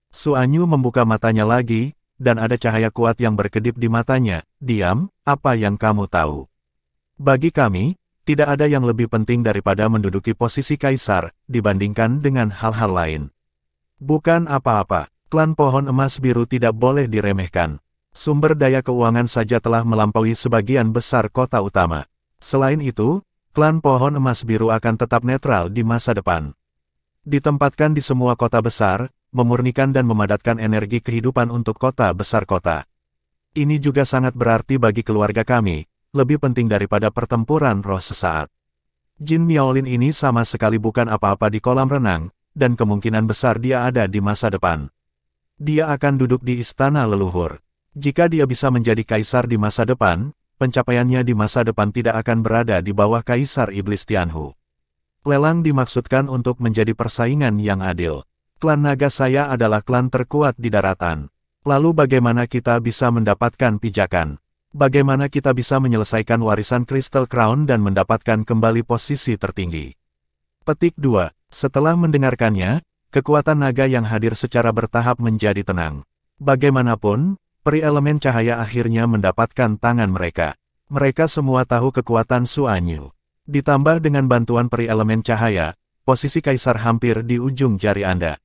Su Anyu membuka matanya lagi, dan ada cahaya kuat yang berkedip di matanya. "Diam, apa yang kamu tahu? Bagi kami, tidak ada yang lebih penting daripada menduduki posisi kaisar, dibandingkan dengan hal-hal lain. Bukan apa-apa, klan pohon emas biru tidak boleh diremehkan. Sumber daya keuangan saja telah melampaui sebagian besar kota utama. Selain itu, klan pohon emas biru akan tetap netral di masa depan. Ditempatkan di semua kota besar, memurnikan dan memadatkan energi kehidupan untuk kota besar kota. Ini juga sangat berarti bagi keluarga kami, lebih penting daripada pertempuran roh sesaat. Jin Miaolin ini sama sekali bukan apa-apa di kolam renang, dan kemungkinan besar dia ada di masa depan. Dia akan duduk di istana leluhur. Jika dia bisa menjadi kaisar di masa depan, pencapaiannya di masa depan tidak akan berada di bawah Kaisar Iblis Tianhu. Lelang dimaksudkan untuk menjadi persaingan yang adil. Klan naga saya adalah klan terkuat di daratan. Lalu bagaimana kita bisa mendapatkan pijakan? Bagaimana kita bisa menyelesaikan warisan Crystal Crown dan mendapatkan kembali posisi tertinggi? Petik 2. Setelah mendengarkannya, kekuatan naga yang hadir secara bertahap menjadi tenang. Bagaimanapun, peri elemen cahaya akhirnya mendapatkan tangan mereka. Mereka semua tahu kekuatan Su Anyu. Ditambah dengan bantuan peri elemen cahaya, posisi kaisar hampir di ujung jari Anda.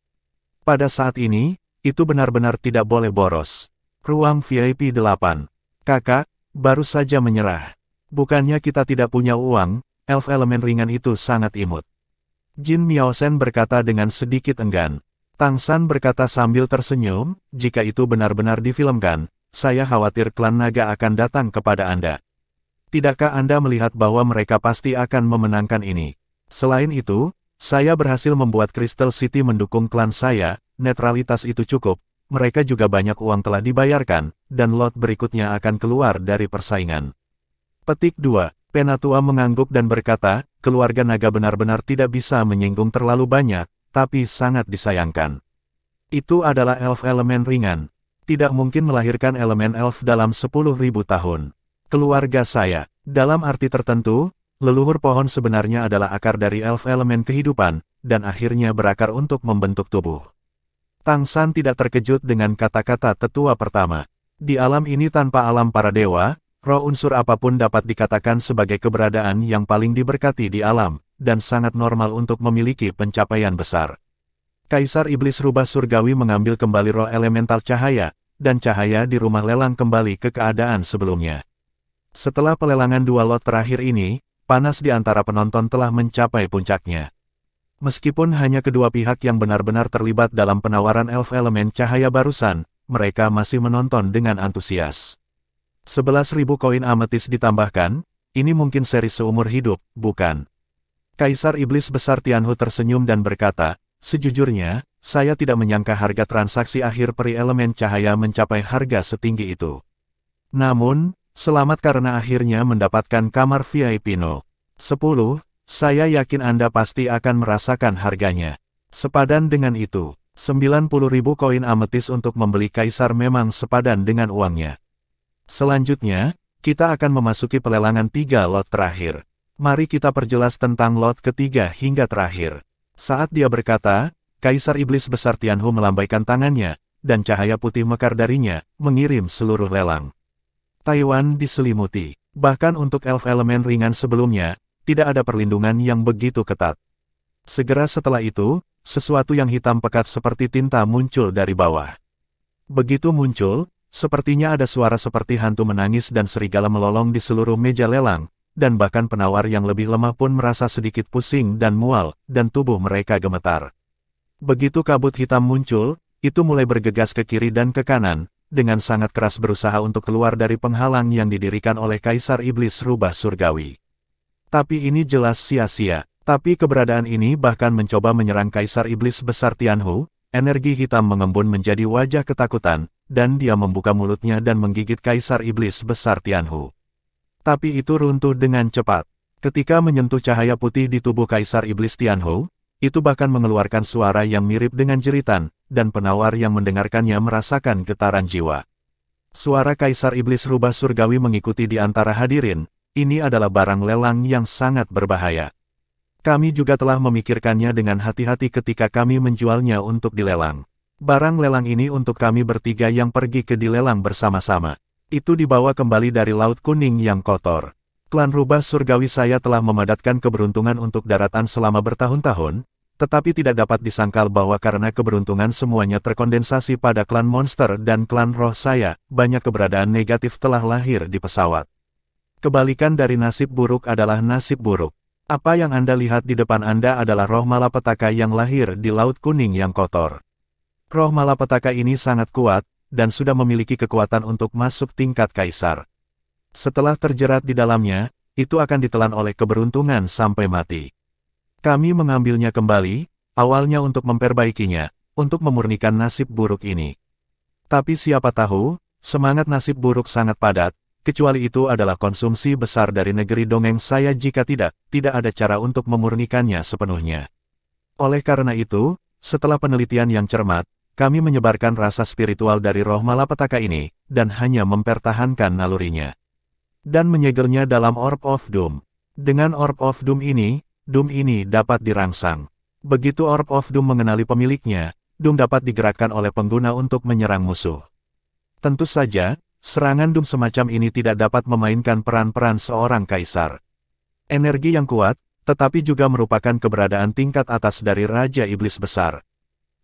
Pada saat ini, itu benar-benar tidak boleh boros. Ruang VIP 8. Kakak, baru saja menyerah. Bukannya kita tidak punya uang, elf elemen ringan itu sangat imut. Jin Miaosen berkata dengan sedikit enggan. Tang San berkata sambil tersenyum, jika itu benar-benar difilmkan, saya khawatir klan naga akan datang kepada Anda. Tidakkah Anda melihat bahwa mereka pasti akan memenangkan ini? Selain itu, saya berhasil membuat Crystal City mendukung klan saya, netralitas itu cukup, mereka juga banyak uang telah dibayarkan, dan lot berikutnya akan keluar dari persaingan. Petik 2. Penatua mengangguk dan berkata, keluarga naga benar-benar tidak bisa menyinggung terlalu banyak, tapi sangat disayangkan. Itu adalah elf elemen ringan. Tidak mungkin melahirkan elemen elf dalam 10.000 tahun. Keluarga saya, dalam arti tertentu, leluhur pohon sebenarnya adalah akar dari elf elemen kehidupan, dan akhirnya berakar untuk membentuk tubuh. Tang San tidak terkejut dengan kata-kata tetua pertama. Di alam ini tanpa alam para dewa, roh unsur apapun dapat dikatakan sebagai keberadaan yang paling diberkati di alam, dan sangat normal untuk memiliki pencapaian besar. Kaisar Iblis Rubah Surgawi mengambil kembali roh elemental cahaya, dan cahaya di rumah lelang kembali ke keadaan sebelumnya. Setelah pelelangan 2 lot terakhir ini, panas di antara penonton telah mencapai puncaknya. Meskipun hanya kedua pihak yang benar-benar terlibat dalam penawaran elf elemen cahaya barusan, mereka masih menonton dengan antusias. 11.000 koin ametis ditambahkan, ini mungkin seri seumur hidup, bukan? Kaisar Iblis Besar Tianhu tersenyum dan berkata, sejujurnya, saya tidak menyangka harga transaksi akhir peri elemen cahaya mencapai harga setinggi itu. Namun, selamat karena akhirnya mendapatkan kamar VIP No. 10, saya yakin Anda pasti akan merasakan harganya. Sepadan dengan itu, 90.000 koin ametis untuk membeli kaisar memang sepadan dengan uangnya. Selanjutnya, kita akan memasuki pelelangan 3 lot terakhir. Mari kita perjelas tentang lot ketiga hingga terakhir. Saat dia berkata, Kaisar Iblis Besar Tianhu melambaikan tangannya, dan cahaya putih mekar darinya, mengirim seluruh lelang. Taiwan diselimuti. Bahkan untuk elf elemen ringan sebelumnya, tidak ada perlindungan yang begitu ketat. Segera setelah itu, sesuatu yang hitam pekat seperti tinta muncul dari bawah. Begitu muncul, sepertinya ada suara seperti hantu menangis dan serigala melolong di seluruh meja lelang, dan bahkan penawar yang lebih lemah pun merasa sedikit pusing dan mual, dan tubuh mereka gemetar. Begitu kabut hitam muncul, itu mulai bergegas ke kiri dan ke kanan, dengan sangat keras berusaha untuk keluar dari penghalang yang didirikan oleh Kaisar Iblis Rubah Surgawi. Tapi ini jelas sia-sia. Tapi keberadaan ini bahkan mencoba menyerang Kaisar Iblis Besar Tianhu, energi hitam mengembun menjadi wajah ketakutan, dan dia membuka mulutnya dan menggigit Kaisar Iblis Besar Tianhu. Tapi itu runtuh dengan cepat. Ketika menyentuh cahaya putih di tubuh Kaisar Iblis Tianhu, itu bahkan mengeluarkan suara yang mirip dengan jeritan, dan penawar yang mendengarkannya merasakan getaran jiwa. Suara Kaisar Iblis Rubah Surgawi mengikuti di antara hadirin, ini adalah barang lelang yang sangat berbahaya. Kami juga telah memikirkannya dengan hati-hati ketika kami menjualnya untuk dilelang. Barang lelang ini untuk kami bertiga yang pergi ke dilelang bersama-sama. Itu dibawa kembali dari Laut Kuning yang kotor. Klan Rubah Surgawi saya telah memadatkan keberuntungan untuk daratan selama bertahun-tahun, tetapi tidak dapat disangkal bahwa karena keberuntungan semuanya terkondensasi pada klan monster dan klan roh saya, banyak keberadaan negatif telah lahir di pesawat. Kebalikan dari nasib buruk adalah nasib buruk. Apa yang Anda lihat di depan Anda adalah roh malapetaka yang lahir di Laut Kuning yang kotor. Roh malapetaka ini sangat kuat, dan sudah memiliki kekuatan untuk masuk tingkat kaisar. Setelah terjerat di dalamnya, itu akan ditelan oleh keberuntungan sampai mati. Kami mengambilnya kembali, awalnya untuk memperbaikinya, untuk memurnikan nasib buruk ini. Tapi siapa tahu, semangat nasib buruk sangat padat, kecuali itu adalah konsumsi besar dari negeri dongeng saya jika tidak ada cara untuk memurnikannya sepenuhnya. Oleh karena itu, setelah penelitian yang cermat, kami menyebarkan rasa spiritual dari roh malapetaka ini, dan hanya mempertahankan nalurinya. Dan menyegelnya dalam Orb of Doom. Dengan Orb of Doom ini dapat dirangsang. Begitu Orb of Doom mengenali pemiliknya, Doom dapat digerakkan oleh pengguna untuk menyerang musuh. Tentu saja, serangan Doom semacam ini tidak dapat memainkan peran-peran seorang kaisar. Energi yang kuat, tetapi juga merupakan keberadaan tingkat atas dari Raja Iblis Besar.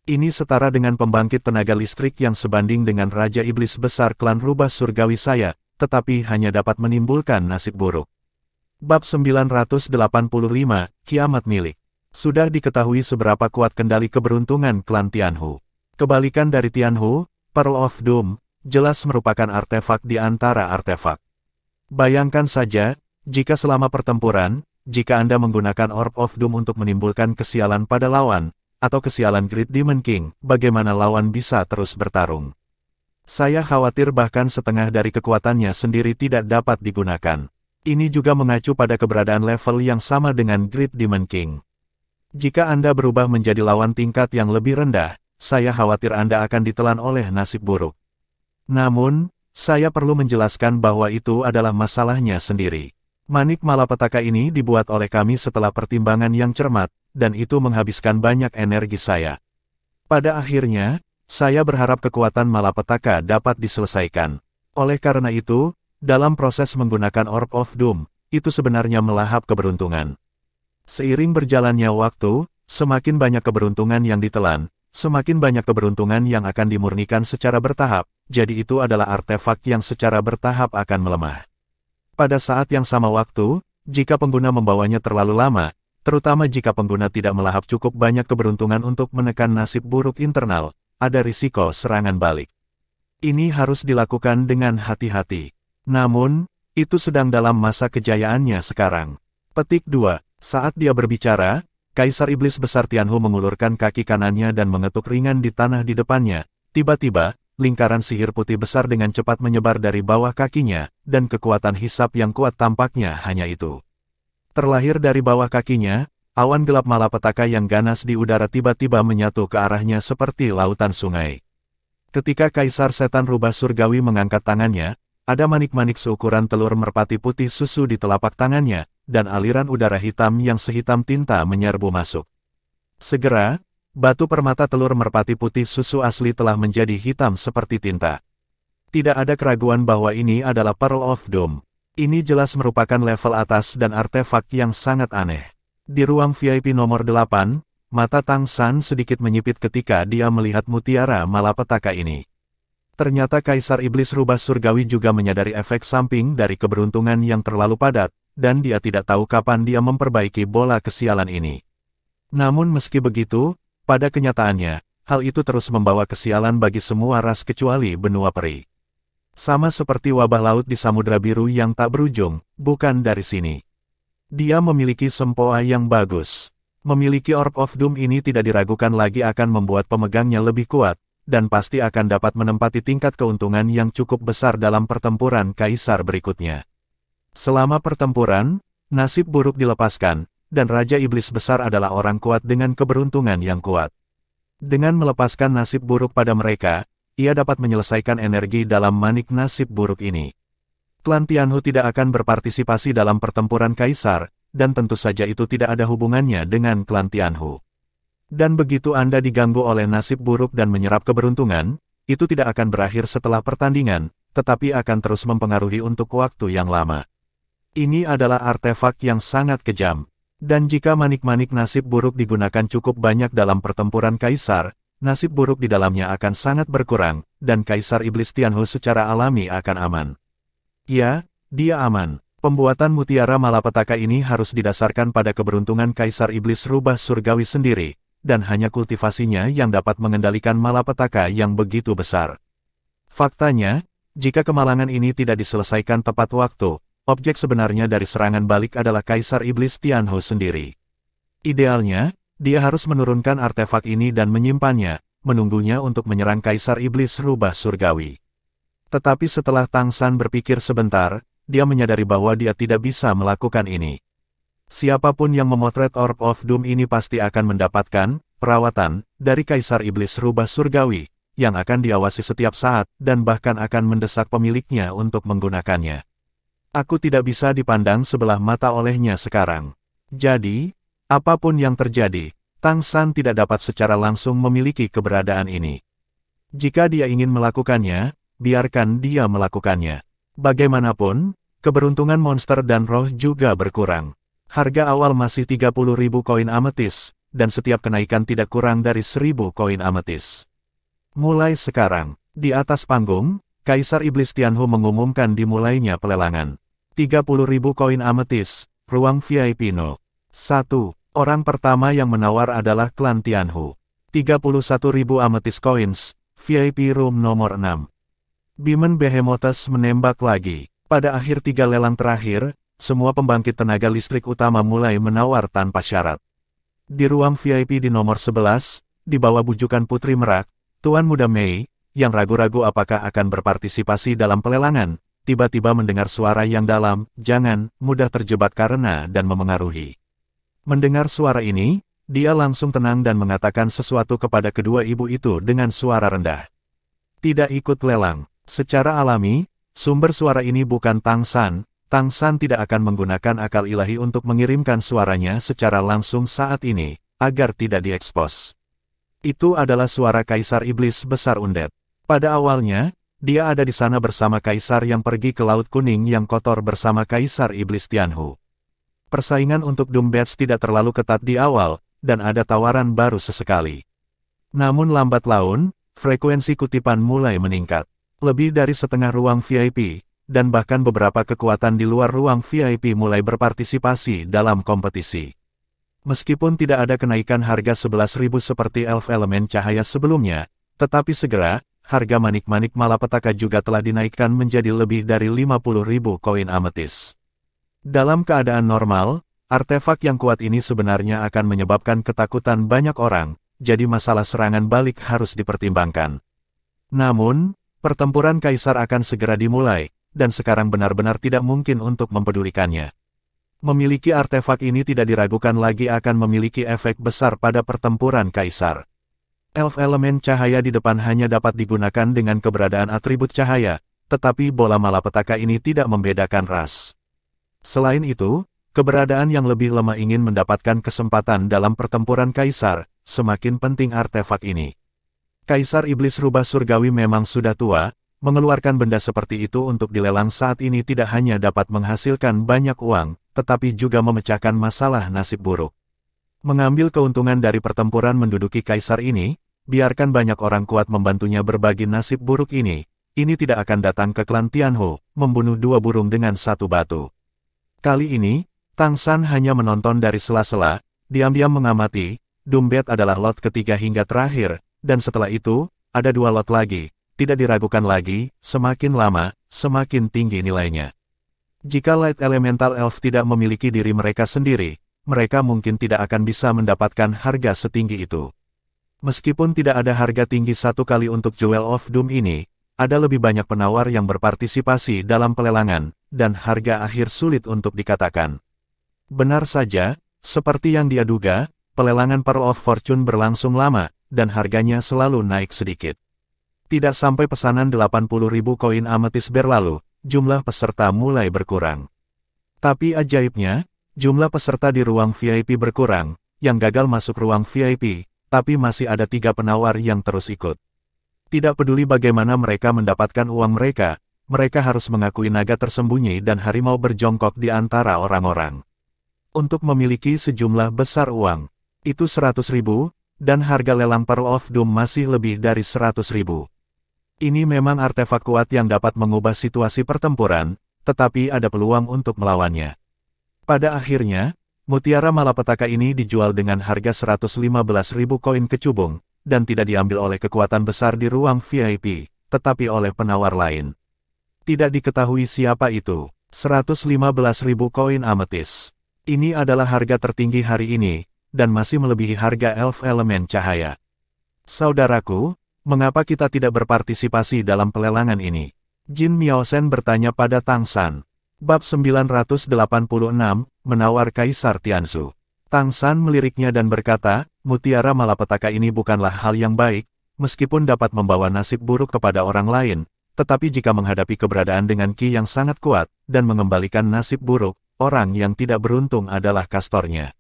Ini setara dengan pembangkit tenaga listrik yang sebanding dengan Raja Iblis Besar klan Rubah Surgawi saya, tetapi hanya dapat menimbulkan nasib buruk. Bab 985, Kiamat Milik. Sudah diketahui seberapa kuat kendali keberuntungan klan Tianhu. Kebalikan dari Tianhu, Pearl of Doom, jelas merupakan artefak di antara artefak. Bayangkan saja, jika selama pertempuran, jika Anda menggunakan Orb of Doom untuk menimbulkan kesialan pada lawan, atau kesialan Great Demon King, bagaimana lawan bisa terus bertarung? Saya khawatir bahkan setengah dari kekuatannya sendiri tidak dapat digunakan. Ini juga mengacu pada keberadaan level yang sama dengan Great Demon King. Jika Anda berubah menjadi lawan tingkat yang lebih rendah, saya khawatir Anda akan ditelan oleh nasib buruk. Namun, saya perlu menjelaskan bahwa itu adalah masalahnya sendiri. Manik malapetaka ini dibuat oleh kami setelah pertimbangan yang cermat, dan itu menghabiskan banyak energi saya. Pada akhirnya, saya berharap kekuatan malapetaka dapat diselesaikan. Oleh karena itu, dalam proses menggunakan Orb of Doom, itu sebenarnya melahap keberuntungan. Seiring berjalannya waktu, semakin banyak keberuntungan yang ditelan, semakin banyak keberuntungan yang akan dimurnikan secara bertahap, jadi itu adalah artefak yang secara bertahap akan melemah. Pada saat yang sama waktu, jika pengguna membawanya terlalu lama, terutama jika pengguna tidak melahap cukup banyak keberuntungan untuk menekan nasib buruk internal, ada risiko serangan balik. Ini harus dilakukan dengan hati-hati. Namun, itu sedang dalam masa kejayaannya sekarang. Petik 2. Saat dia berbicara, Kaisar Iblis Besar Tianhu mengulurkan kaki kanannya dan mengetuk ringan di tanah di depannya. Tiba-tiba, lingkaran sihir putih besar dengan cepat menyebar dari bawah kakinya, dan kekuatan hisap yang kuat tampaknya hanya itu. Terlahir dari bawah kakinya, awan gelap malapetaka yang ganas di udara tiba-tiba menyatu ke arahnya seperti lautan sungai. Ketika Kaisar Setan Rubah Surgawi mengangkat tangannya, ada manik-manik seukuran telur merpati putih susu di telapak tangannya, dan aliran udara hitam yang sehitam tinta menyerbu masuk. Segera, batu permata telur merpati putih susu asli telah menjadi hitam seperti tinta. Tidak ada keraguan bahwa ini adalah Pearl of Doom. Ini jelas merupakan level atas dan artefak yang sangat aneh. Di ruang VIP nomor 8, mata Tang San sedikit menyipit ketika dia melihat mutiara malapetaka ini. Ternyata Kaisar Iblis Rubah Surgawi juga menyadari efek samping dari keberuntungan yang terlalu padat, dan dia tidak tahu kapan dia memperbaiki bola kesialan ini. Namun meski begitu, pada kenyataannya, hal itu terus membawa kesialan bagi semua ras kecuali benua peri. Sama seperti wabah laut di Samudra Biru yang tak berujung, bukan dari sini. Dia memiliki sempoa yang bagus. Memiliki Orb of Doom ini tidak diragukan lagi akan membuat pemegangnya lebih kuat, dan pasti akan dapat menempati tingkat keuntungan yang cukup besar dalam pertempuran kaisar berikutnya. Selama pertempuran, nasib buruk dilepaskan, dan Raja Iblis Besar adalah orang kuat dengan keberuntungan yang kuat. Dengan melepaskan nasib buruk pada mereka, ia dapat menyelesaikan energi dalam manik nasib buruk ini. Klan Tianhu tidak akan berpartisipasi dalam pertempuran Kaisar, dan tentu saja itu tidak ada hubungannya dengan klan Tianhu. Dan begitu Anda diganggu oleh nasib buruk dan menyerap keberuntungan, itu tidak akan berakhir setelah pertandingan, tetapi akan terus mempengaruhi untuk waktu yang lama. Ini adalah artefak yang sangat kejam. Dan jika manik-manik nasib buruk digunakan cukup banyak dalam pertempuran Kaisar, nasib buruk di dalamnya akan sangat berkurang, dan Kaisar Iblis Tianhu secara alami akan aman. Ya, dia aman. Pembuatan mutiara malapetaka ini harus didasarkan pada keberuntungan Kaisar Iblis Rubah Surgawi sendiri, dan hanya kultivasinya yang dapat mengendalikan malapetaka yang begitu besar. Faktanya, jika kemalangan ini tidak diselesaikan tepat waktu, objek sebenarnya dari serangan balik adalah Kaisar Iblis Tianhu sendiri. Idealnya, dia harus menurunkan artefak ini dan menyimpannya, menunggunya untuk menyerang Kaisar Iblis Rubah Surgawi. Tetapi setelah Tang San berpikir sebentar, dia menyadari bahwa dia tidak bisa melakukan ini. Siapapun yang memotret Orb of Doom ini pasti akan mendapatkan perawatan dari Kaisar Iblis Rubah Surgawi, yang akan diawasi setiap saat dan bahkan akan mendesak pemiliknya untuk menggunakannya. Aku tidak bisa dipandang sebelah mata olehnya sekarang. Jadi, apapun yang terjadi, Tang San tidak dapat secara langsung memiliki keberadaan ini. Jika dia ingin melakukannya, biarkan dia melakukannya. Bagaimanapun, keberuntungan monster dan roh juga berkurang. Harga awal masih 30.000 koin ametis, dan setiap kenaikan tidak kurang dari 1.000 koin ametis. Mulai sekarang, di atas panggung, Kaisar Iblis Tianhu mengumumkan dimulainya pelelangan. 30.000 koin ametis, ruang VIP No. 1. Orang pertama yang menawar adalah klan Tianhu. 31.000 ametis coins, VIP room nomor 6. Bimen Behemothus menembak lagi. Pada akhir 3 lelang terakhir, semua pembangkit tenaga listrik utama mulai menawar tanpa syarat. Di ruang VIP di nomor 11, di bawah bujukan Putri Merak, Tuan Muda Mei, yang ragu-ragu apakah akan berpartisipasi dalam pelelangan, tiba-tiba mendengar suara yang dalam, jangan, mudah terjebak karena dan memengaruhi. Mendengar suara ini, dia langsung tenang dan mengatakan sesuatu kepada kedua ibu itu dengan suara rendah. Tidak ikut lelang. Secara alami, sumber suara ini bukan Tang San. Tang San tidak akan menggunakan akal ilahi untuk mengirimkan suaranya secara langsung saat ini, agar tidak diekspos. Itu adalah suara Kaisar Iblis Besar Undead. Pada awalnya, dia ada di sana bersama Kaisar yang pergi ke Laut Kuning yang kotor bersama Kaisar Iblis Tianhu. Persaingan untuk Doom Badge tidak terlalu ketat di awal, dan ada tawaran baru sesekali. Namun lambat laun, frekuensi kutipan mulai meningkat. Lebih dari setengah ruang VIP, dan bahkan beberapa kekuatan di luar ruang VIP mulai berpartisipasi dalam kompetisi. Meskipun tidak ada kenaikan harga 11.000 seperti Elf Elemen Cahaya sebelumnya, tetapi segera, harga manik-manik malapetaka juga telah dinaikkan menjadi lebih dari 50.000 koin ametis. Dalam keadaan normal, artefak yang kuat ini sebenarnya akan menyebabkan ketakutan banyak orang, jadi masalah serangan balik harus dipertimbangkan. Namun, pertempuran Kaisar akan segera dimulai, dan sekarang benar-benar tidak mungkin untuk mempedulikannya. Memiliki artefak ini tidak diragukan lagi akan memiliki efek besar pada pertempuran Kaisar. Elf Elemen Cahaya di depan hanya dapat digunakan dengan keberadaan atribut cahaya, tetapi bola malapetaka ini tidak membedakan ras. Selain itu, keberadaan yang lebih lemah ingin mendapatkan kesempatan dalam pertempuran Kaisar, semakin penting artefak ini. Kaisar Iblis Rubah Surgawi memang sudah tua, mengeluarkan benda seperti itu untuk dilelang saat ini tidak hanya dapat menghasilkan banyak uang, tetapi juga memecahkan masalah nasib buruk. Mengambil keuntungan dari pertempuran menduduki Kaisar ini, biarkan banyak orang kuat membantunya berbagi nasib buruk ini tidak akan datang ke klan Tianhu, membunuh 2 burung dengan 1 batu. Kali ini, Tang San hanya menonton dari sela-sela, diam-diam mengamati, Doom Badge adalah lot ketiga hingga terakhir, dan setelah itu, ada 2 lot lagi, tidak diragukan lagi, semakin lama, semakin tinggi nilainya. Jika Light Elemental Elf tidak memiliki diri mereka sendiri, mereka mungkin tidak akan bisa mendapatkan harga setinggi itu. Meskipun tidak ada harga tinggi 1 kali untuk Jewel of Doom ini, ada lebih banyak penawar yang berpartisipasi dalam pelelangan, dan harga akhir sulit untuk dikatakan. Benar saja, Seperti yang dia duga, pelelangan Pearl of Fortune berlangsung lama, dan harganya selalu naik sedikit. Tidak sampai pesanan 80.000 koin ametis berlalu, jumlah peserta mulai berkurang. Tapi ajaibnya, jumlah peserta di ruang VIP berkurang, yang gagal masuk ruang VIP, tapi masih ada 3 penawar yang terus ikut. Tidak peduli bagaimana mereka mendapatkan uang mereka harus mengakui naga tersembunyi dan harimau berjongkok di antara orang-orang. Untuk memiliki sejumlah besar uang, itu 100.000, dan harga lelang Pearl of Doom masih lebih dari 100.000. Ini memang artefak kuat yang dapat mengubah situasi pertempuran, tetapi ada peluang untuk melawannya. Pada akhirnya, mutiara malapetaka ini dijual dengan harga 115.000 koin kecubung, dan tidak diambil oleh kekuatan besar di ruang VIP, tetapi oleh penawar lain. Tidak diketahui siapa itu. 115.000 koin ametis. Ini adalah harga tertinggi hari ini, dan masih melebihi harga elf elemen cahaya. Saudaraku, mengapa kita tidak berpartisipasi dalam pelelangan ini? Jin Miaosen bertanya pada Tang San. Bab 986, Menawar Kaisar Tianzu. Tang San meliriknya dan berkata, mutiara malapetaka ini bukanlah hal yang baik, meskipun dapat membawa nasib buruk kepada orang lain, tetapi jika menghadapi keberadaan dengan ki yang sangat kuat, dan mengembalikan nasib buruk, orang yang tidak beruntung adalah kastornya.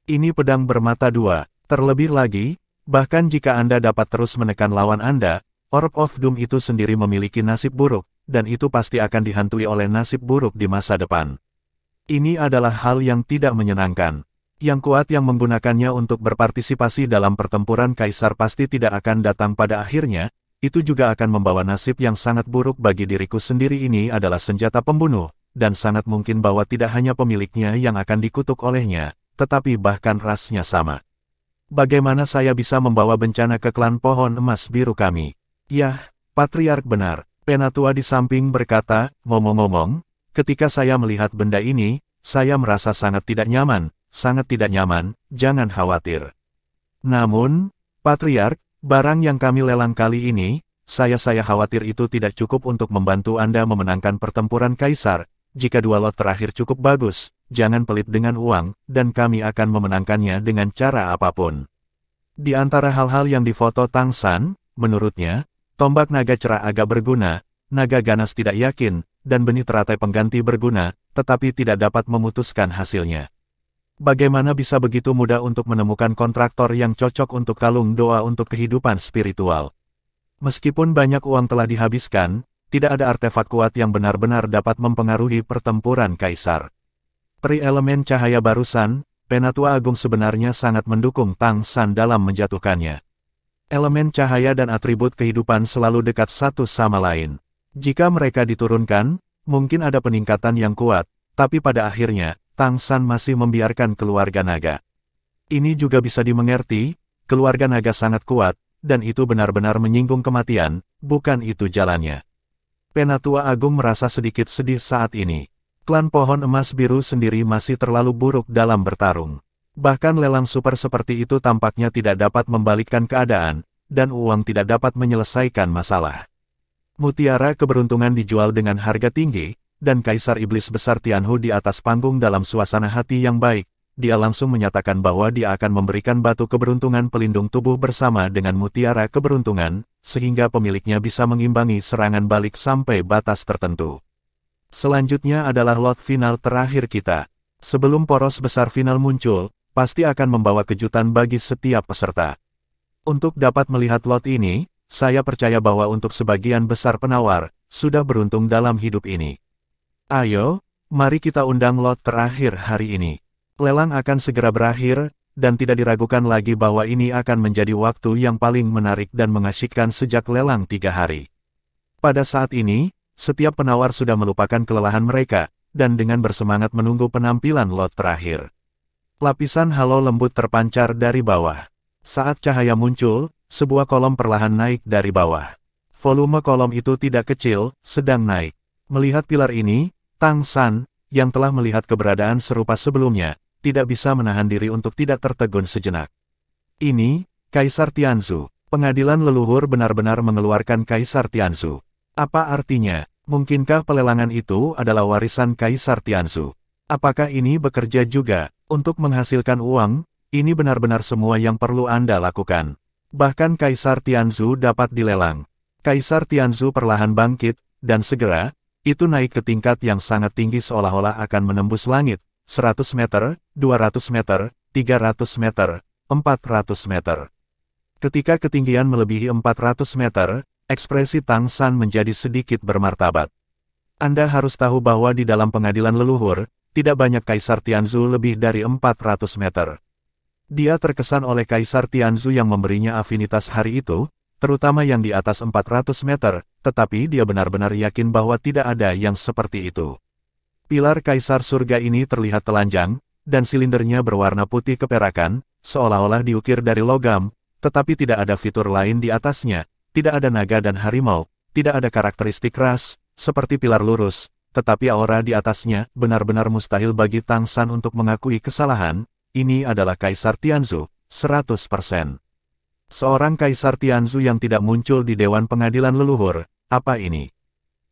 Ini pedang bermata dua, terlebih lagi, bahkan jika Anda dapat terus menekan lawan Anda, Orb of Doom itu sendiri memiliki nasib buruk, dan itu pasti akan dihantui oleh nasib buruk di masa depan. Ini adalah hal yang tidak menyenangkan. Yang kuat yang menggunakannya untuk berpartisipasi dalam pertempuran kaisar pasti tidak akan datang pada akhirnya, itu juga akan membawa nasib yang sangat buruk bagi diriku sendiri. Ini adalah senjata pembunuh, dan sangat mungkin bahwa tidak hanya pemiliknya yang akan dikutuk olehnya, tetapi bahkan rasnya sama. Bagaimana saya bisa membawa bencana ke klan pohon emas biru kami? Yah, Patriark benar, Penatua di samping berkata, ngomong-ngomong, ketika saya melihat benda ini, saya merasa sangat tidak nyaman, jangan khawatir. Namun, Patriark, barang yang kami lelang kali ini, saya khawatir itu tidak cukup untuk membantu Anda memenangkan pertempuran kaisar. Jika 2 lot terakhir cukup bagus, jangan pelit dengan uang, dan kami akan memenangkannya dengan cara apapun. Di antara hal-hal yang difoto Tang San, menurutnya, tombak naga cerah agak berguna, naga ganas tidak yakin, dan benih teratai pengganti berguna, tetapi tidak dapat memutuskan hasilnya. Bagaimana bisa begitu mudah untuk menemukan kontraktor yang cocok untuk kalung doa untuk kehidupan spiritual? Meskipun banyak uang telah dihabiskan, tidak ada artefak kuat yang benar-benar dapat mempengaruhi pertempuran kaisar. Peri elemen cahaya barusan, Penatua Agung sebenarnya sangat mendukung Tang San dalam menjatuhkannya. Elemen cahaya dan atribut kehidupan selalu dekat satu sama lain. Jika mereka diturunkan, mungkin ada peningkatan yang kuat, tapi pada akhirnya, Tang San masih membiarkan keluarga naga. Ini juga bisa dimengerti, keluarga naga sangat kuat, dan itu benar-benar menyinggung kematian, bukan itu jalannya. Penatua Agung merasa sedikit sedih saat ini. Klan Pohon Emas Biru sendiri masih terlalu buruk dalam bertarung. Bahkan lelang super seperti itu tampaknya tidak dapat membalikkan keadaan, dan uang tidak dapat menyelesaikan masalah. Mutiara keberuntungan dijual dengan harga tinggi, dan Kaisar Iblis Besar Tianhu di atas panggung dalam suasana hati yang baik. Dia langsung menyatakan bahwa dia akan memberikan batu keberuntungan pelindung tubuh bersama dengan mutiara keberuntungan, sehingga pemiliknya bisa mengimbangi serangan balik sampai batas tertentu. Selanjutnya adalah lot final terakhir kita. Sebelum poros besar final muncul, pasti akan membawa kejutan bagi setiap peserta. Untuk dapat melihat lot ini, saya percaya bahwa untuk sebagian besar penawar, sudah beruntung dalam hidup ini. Ayo, mari kita undang lot terakhir hari ini. Lelang akan segera berakhir, dan tidak diragukan lagi bahwa ini akan menjadi waktu yang paling menarik dan mengasyikkan sejak lelang 3 hari. Pada saat ini, setiap penawar sudah melupakan kelelahan mereka, dan dengan bersemangat menunggu penampilan lot terakhir. Lapisan halo lembut terpancar dari bawah. Saat cahaya muncul, sebuah kolom perlahan naik dari bawah. Volume kolom itu tidak kecil, sedang naik. Melihat pilar ini, Tang San, yang telah melihat keberadaan serupa sebelumnya, tidak bisa menahan diri untuk tidak tertegun sejenak. Ini, Kaisar Tianzu. Pengadilan leluhur benar-benar mengeluarkan Kaisar Tianzu. Apa artinya? Mungkinkah pelelangan itu adalah warisan Kaisar Tianzu? Apakah ini bekerja juga Untuk menghasilkan uang, ini benar-benar semua yang perlu Anda lakukan. Bahkan Kaisar Tianzhu dapat dilelang. Kaisar Tianzhu perlahan bangkit, dan segera, itu naik ke tingkat yang sangat tinggi seolah-olah akan menembus langit, 100 meter, 200 meter, 300 meter, 400 meter. Ketika ketinggian melebihi 400 meter, ekspresi Tang San menjadi sedikit bermartabat. Anda harus tahu bahwa di dalam pengadilan leluhur, tidak banyak Kaisar Tianzhu lebih dari 400 meter. Dia terkesan oleh Kaisar Tianzhu yang memberinya afinitas hari itu, terutama yang di atas 400 meter, tetapi dia benar-benar yakin bahwa tidak ada yang seperti itu. Pilar Kaisar Surga ini terlihat telanjang, dan silindernya berwarna putih keperakan, seolah-olah diukir dari logam, tetapi tidak ada fitur lain di atasnya, tidak ada naga dan harimau, tidak ada karakteristik ras, seperti pilar lurus, tetapi aura di atasnya benar-benar mustahil bagi Tang San untuk mengakui kesalahan. Ini adalah Kaisar Tianzhu, 100%. Seorang Kaisar Tianzhu yang tidak muncul di Dewan Pengadilan Leluhur, apa ini?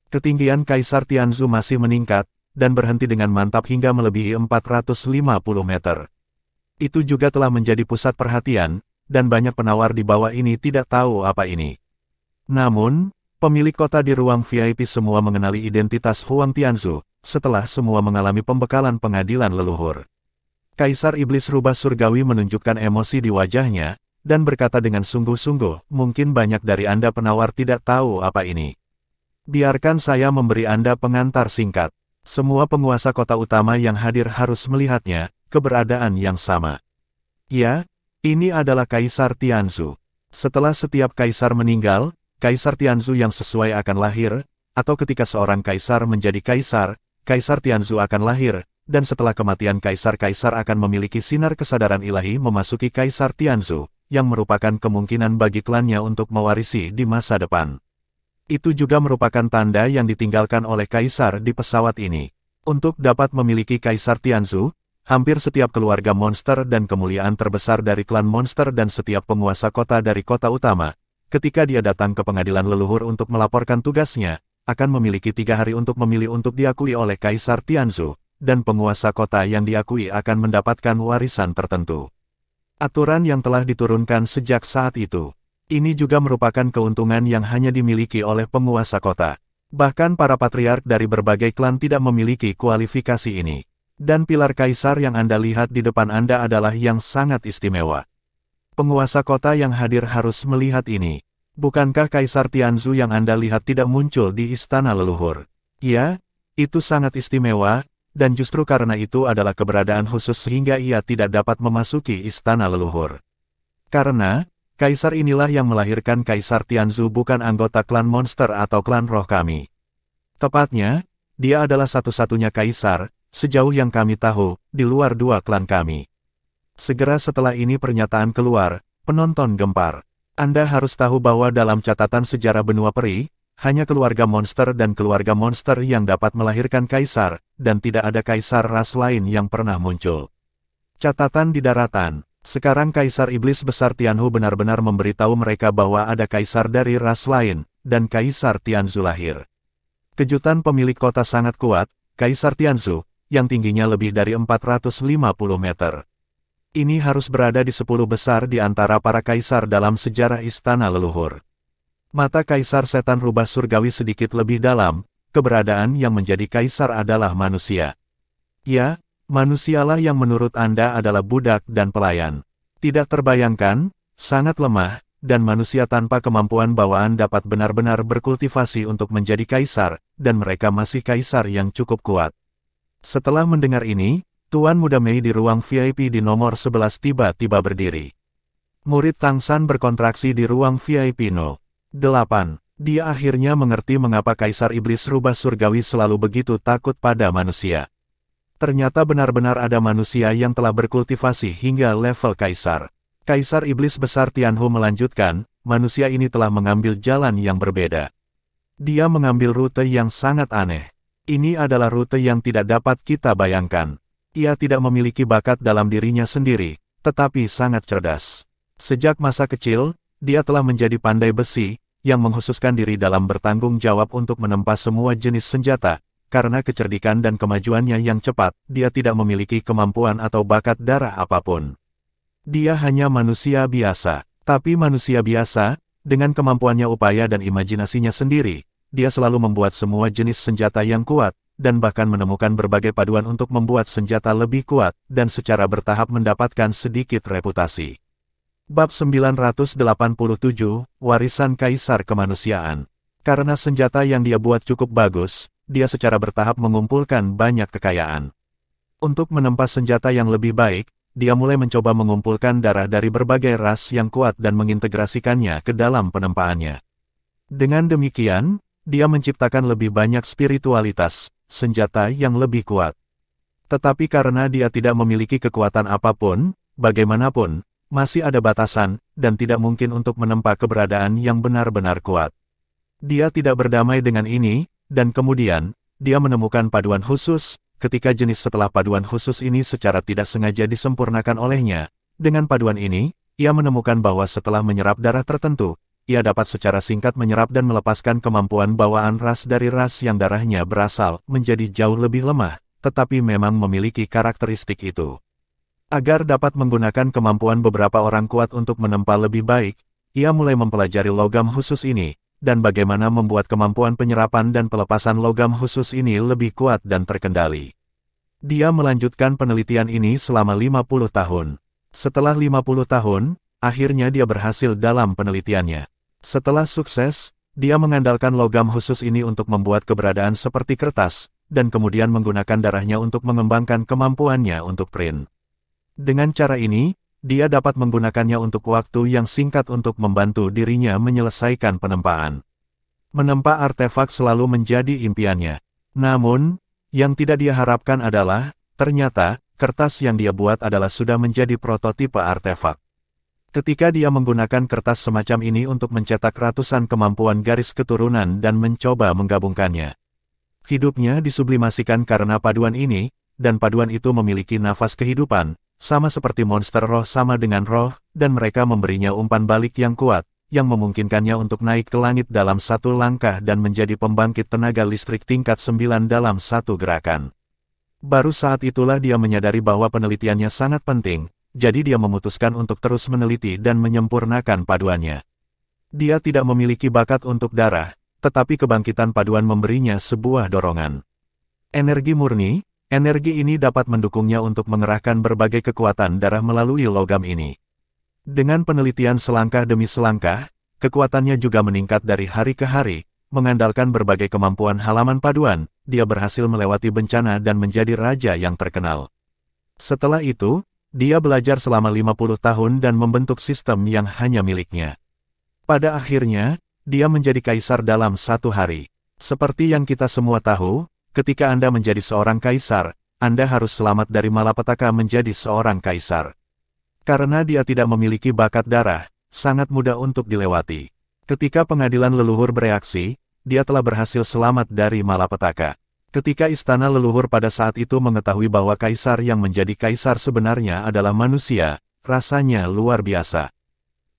Ketinggian Kaisar Tianzhu masih meningkat, dan berhenti dengan mantap hingga melebihi 450 meter. Itu juga telah menjadi pusat perhatian, dan banyak penawar di bawah ini tidak tahu apa ini. Namun, pemilik kota di ruang VIP semua mengenali identitas Huang Tianzhu, setelah semua mengalami pembekalan pengadilan leluhur. Kaisar Iblis Rubah Surgawi menunjukkan emosi di wajahnya, dan berkata dengan sungguh-sungguh, mungkin banyak dari Anda penawar tidak tahu apa ini. Biarkan saya memberi Anda pengantar singkat. Semua penguasa kota utama yang hadir harus melihatnya, keberadaan yang sama. Ya, ini adalah Kaisar Tianzhu. Setelah setiap kaisar meninggal, Kaisar Tianzhu yang sesuai akan lahir, atau ketika seorang kaisar menjadi kaisar, Kaisar Tianzhu akan lahir, dan setelah kematian kaisar-kaisar akan memiliki sinar kesadaran ilahi memasuki Kaisar Tianzhu, yang merupakan kemungkinan bagi klannya untuk mewarisi di masa depan. Itu juga merupakan tanda yang ditinggalkan oleh kaisar di pesawat ini. Untuk dapat memiliki Kaisar Tianzhu, hampir setiap keluarga monster dan kemuliaan terbesar dari klan monster dan setiap penguasa kota dari kota utama, ketika dia datang ke pengadilan leluhur untuk melaporkan tugasnya, akan memiliki 3 hari untuk memilih untuk diakui oleh Kaisar Tianzhu, dan penguasa kota yang diakui akan mendapatkan warisan tertentu. Aturan yang telah diturunkan sejak saat itu. Ini juga merupakan keuntungan yang hanya dimiliki oleh penguasa kota. Bahkan para patriark dari berbagai klan tidak memiliki kualifikasi ini. Dan pilar kaisar yang Anda lihat di depan Anda adalah yang sangat istimewa. Penguasa kota yang hadir harus melihat ini. Bukankah Kaisar Tianzhu yang Anda lihat tidak muncul di istana leluhur? Ya, itu sangat istimewa, dan justru karena itu adalah keberadaan khusus sehingga ia tidak dapat memasuki istana leluhur. Karena, Kaisar inilah yang melahirkan Kaisar Tianzhu bukan anggota klan monster atau klan roh kami. Tepatnya, dia adalah satu-satunya kaisar, sejauh yang kami tahu, di luar 2 klan kami. Segera setelah ini pernyataan keluar, penonton gempar. Anda harus tahu bahwa dalam catatan sejarah benua peri, hanya keluarga monster dan keluarga monster yang dapat melahirkan kaisar, dan tidak ada kaisar ras lain yang pernah muncul. Catatan di daratan. Sekarang Kaisar Iblis Besar Tianhu benar-benar memberitahu mereka bahwa ada kaisar dari ras lain, dan Kaisar Tianzhu lahir. Kejutan pemilik kota sangat kuat, Kaisar Tianzhu, yang tingginya lebih dari 450 meter. Ini harus berada di 10 besar di antara para kaisar dalam sejarah istana leluhur. Mata Kaisar Setan Rubah Surgawi sedikit lebih dalam, keberadaan yang menjadi kaisar adalah manusia. Ya, manusialah yang menurut Anda adalah budak dan pelayan. Tidak terbayangkan, sangat lemah, dan manusia tanpa kemampuan bawaan dapat benar-benar berkultivasi untuk menjadi kaisar, dan mereka masih kaisar yang cukup kuat. Setelah mendengar ini, Tuan Muda Mei di ruang VIP di nomor 11 tiba-tiba berdiri. Murid Tang San berkontraksi di ruang VIP No. 8. Dia akhirnya mengerti mengapa Kaisar Iblis Rubah Surgawi selalu begitu takut pada manusia. Ternyata benar-benar ada manusia yang telah berkultivasi hingga level kaisar. Kaisar Iblis Besar Tianhu melanjutkan, manusia ini telah mengambil jalan yang berbeda. Dia mengambil rute yang sangat aneh. Ini adalah rute yang tidak dapat kita bayangkan. Ia tidak memiliki bakat dalam dirinya sendiri, tetapi sangat cerdas. Sejak masa kecil, dia telah menjadi pandai besi, yang mengkhususkan diri dalam bertanggung jawab untuk menempa semua jenis senjata, karena kecerdikan dan kemajuannya yang cepat, dia tidak memiliki kemampuan atau bakat darah apapun. Dia hanya manusia biasa. Tapi manusia biasa, dengan kemampuannya upaya dan imajinasinya sendiri, dia selalu membuat semua jenis senjata yang kuat, dan bahkan menemukan berbagai paduan untuk membuat senjata lebih kuat, dan secara bertahap mendapatkan sedikit reputasi. Bab 987, Warisan Kaisar Kemanusiaan. Karena senjata yang dia buat cukup bagus, dia secara bertahap mengumpulkan banyak kekayaan. Untuk menempa senjata yang lebih baik, dia mulai mencoba mengumpulkan darah dari berbagai ras yang kuat dan mengintegrasikannya ke dalam penempaannya. Dengan demikian, dia menciptakan lebih banyak spiritualitas, senjata yang lebih kuat. Tetapi karena dia tidak memiliki kekuatan apapun, bagaimanapun, masih ada batasan, dan tidak mungkin untuk menempa keberadaan yang benar-benar kuat. Dia tidak berdamai dengan ini, dan kemudian, dia menemukan paduan khusus, ketika jenis setelah paduan khusus ini secara tidak sengaja disempurnakan olehnya. Dengan paduan ini, ia menemukan bahwa setelah menyerap darah tertentu, ia dapat secara singkat menyerap dan melepaskan kemampuan bawaan ras dari ras yang darahnya berasal menjadi jauh lebih lemah, tetapi memang memiliki karakteristik itu. Agar dapat menggunakan kemampuan beberapa orang kuat untuk menempa lebih baik, ia mulai mempelajari logam khusus ini, dan bagaimana membuat kemampuan penyerapan dan pelepasan logam khusus ini lebih kuat dan terkendali. Dia melanjutkan penelitian ini selama 50 tahun. Setelah 50 tahun, akhirnya dia berhasil dalam penelitiannya. Setelah sukses, dia mengandalkan logam khusus ini untuk membuat keberadaan seperti kertas, dan kemudian menggunakan darahnya untuk mengembangkan kemampuannya untuk print. Dengan cara ini, dia dapat menggunakannya untuk waktu yang singkat untuk membantu dirinya menyelesaikan penempaan. Menempa artefak selalu menjadi impiannya. Namun, yang tidak dia harapkan adalah, ternyata, kertas yang dia buat adalah sudah menjadi prototipe artefak. Ketika dia menggunakan kertas semacam ini untuk mencetak ratusan kemampuan garis keturunan dan mencoba menggabungkannya. Hidupnya disublimasikan karena paduan ini, dan paduan itu memiliki nafas kehidupan, sama seperti monster roh sama dengan roh, dan mereka memberinya umpan balik yang kuat, yang memungkinkannya untuk naik ke langit dalam satu langkah dan menjadi pembangkit tenaga listrik tingkat 9 dalam satu gerakan. Baru saat itulah dia menyadari bahwa penelitiannya sangat penting, jadi dia memutuskan untuk terus meneliti dan menyempurnakan paduannya. Dia tidak memiliki bakat untuk darah, tetapi kebangkitan paduan memberinya sebuah dorongan. Energi murni. Energi ini dapat mendukungnya untuk mengerahkan berbagai kekuatan darah melalui logam ini. Dengan penelitian selangkah demi selangkah, kekuatannya juga meningkat dari hari ke hari, mengandalkan berbagai kemampuan halaman paduan, dia berhasil melewati bencana dan menjadi raja yang terkenal. Setelah itu, dia belajar selama 50 tahun dan membentuk sistem yang hanya miliknya. Pada akhirnya, dia menjadi kaisar dalam satu hari. Seperti yang kita semua tahu, ketika Anda menjadi seorang kaisar, Anda harus selamat dari malapetaka menjadi seorang kaisar. Karena dia tidak memiliki bakat darah, sangat mudah untuk dilewati. Ketika pengadilan leluhur bereaksi, dia telah berhasil selamat dari malapetaka. Ketika istana leluhur pada saat itu mengetahui bahwa kaisar yang menjadi kaisar sebenarnya adalah manusia, rasanya luar biasa.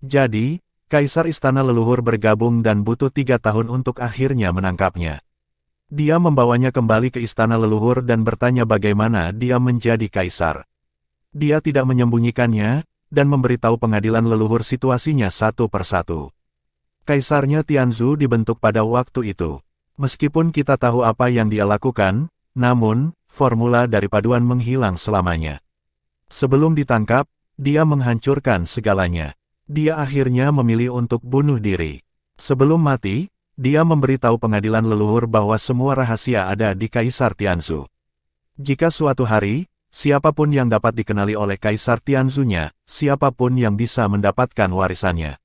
Jadi, kaisar istana leluhur bergabung dan butuh 3 tahun untuk akhirnya menangkapnya. Dia membawanya kembali ke istana leluhur dan bertanya bagaimana dia menjadi kaisar. Dia tidak menyembunyikannya, dan memberitahu pengadilan leluhur situasinya satu persatu. Kaisarnya Tianzhu dibentuk pada waktu itu. Meskipun kita tahu apa yang dia lakukan, namun, formula dari paduan menghilang selamanya. Sebelum ditangkap, dia menghancurkan segalanya. Dia akhirnya memilih untuk bunuh diri. Sebelum mati, dia memberitahu pengadilan leluhur bahwa semua rahasia ada di Kaisar Tianzhu. Jika suatu hari, siapapun yang dapat dikenali oleh Kaisar Tianzhu-nya, siapapun yang bisa mendapatkan warisannya.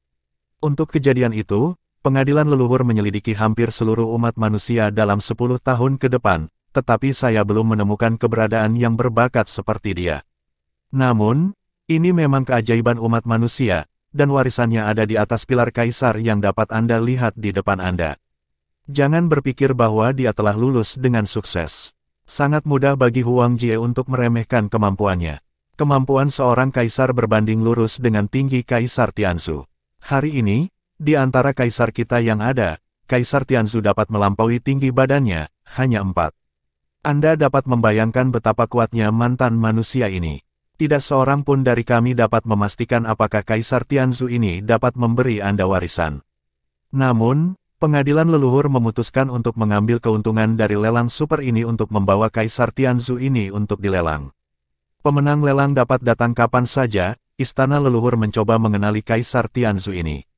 Untuk kejadian itu, pengadilan leluhur menyelidiki hampir seluruh umat manusia dalam 10 tahun ke depan, tetapi saya belum menemukan keberadaan yang berbakat seperti dia. Namun, ini memang keajaiban umat manusia, dan warisannya ada di atas pilar kaisar yang dapat Anda lihat di depan Anda. Jangan berpikir bahwa dia telah lulus dengan sukses. Sangat mudah bagi Huang Jie untuk meremehkan kemampuannya. Kemampuan seorang kaisar berbanding lurus dengan tinggi Kaisar Tianzhu. Hari ini, di antara kaisar kita yang ada, Kaisar Tianzhu dapat melampaui tinggi badannya, hanya 4. Anda dapat membayangkan betapa kuatnya mantan manusia ini. Tidak seorang pun dari kami dapat memastikan apakah Kaisar Tianzhu ini dapat memberi Anda warisan. Namun, pengadilan leluhur memutuskan untuk mengambil keuntungan dari lelang super ini untuk membawa Kaisar Tianzhu ini untuk dilelang. Pemenang lelang dapat datang kapan saja, istana leluhur mencoba mengenali Kaisar Tianzhu ini.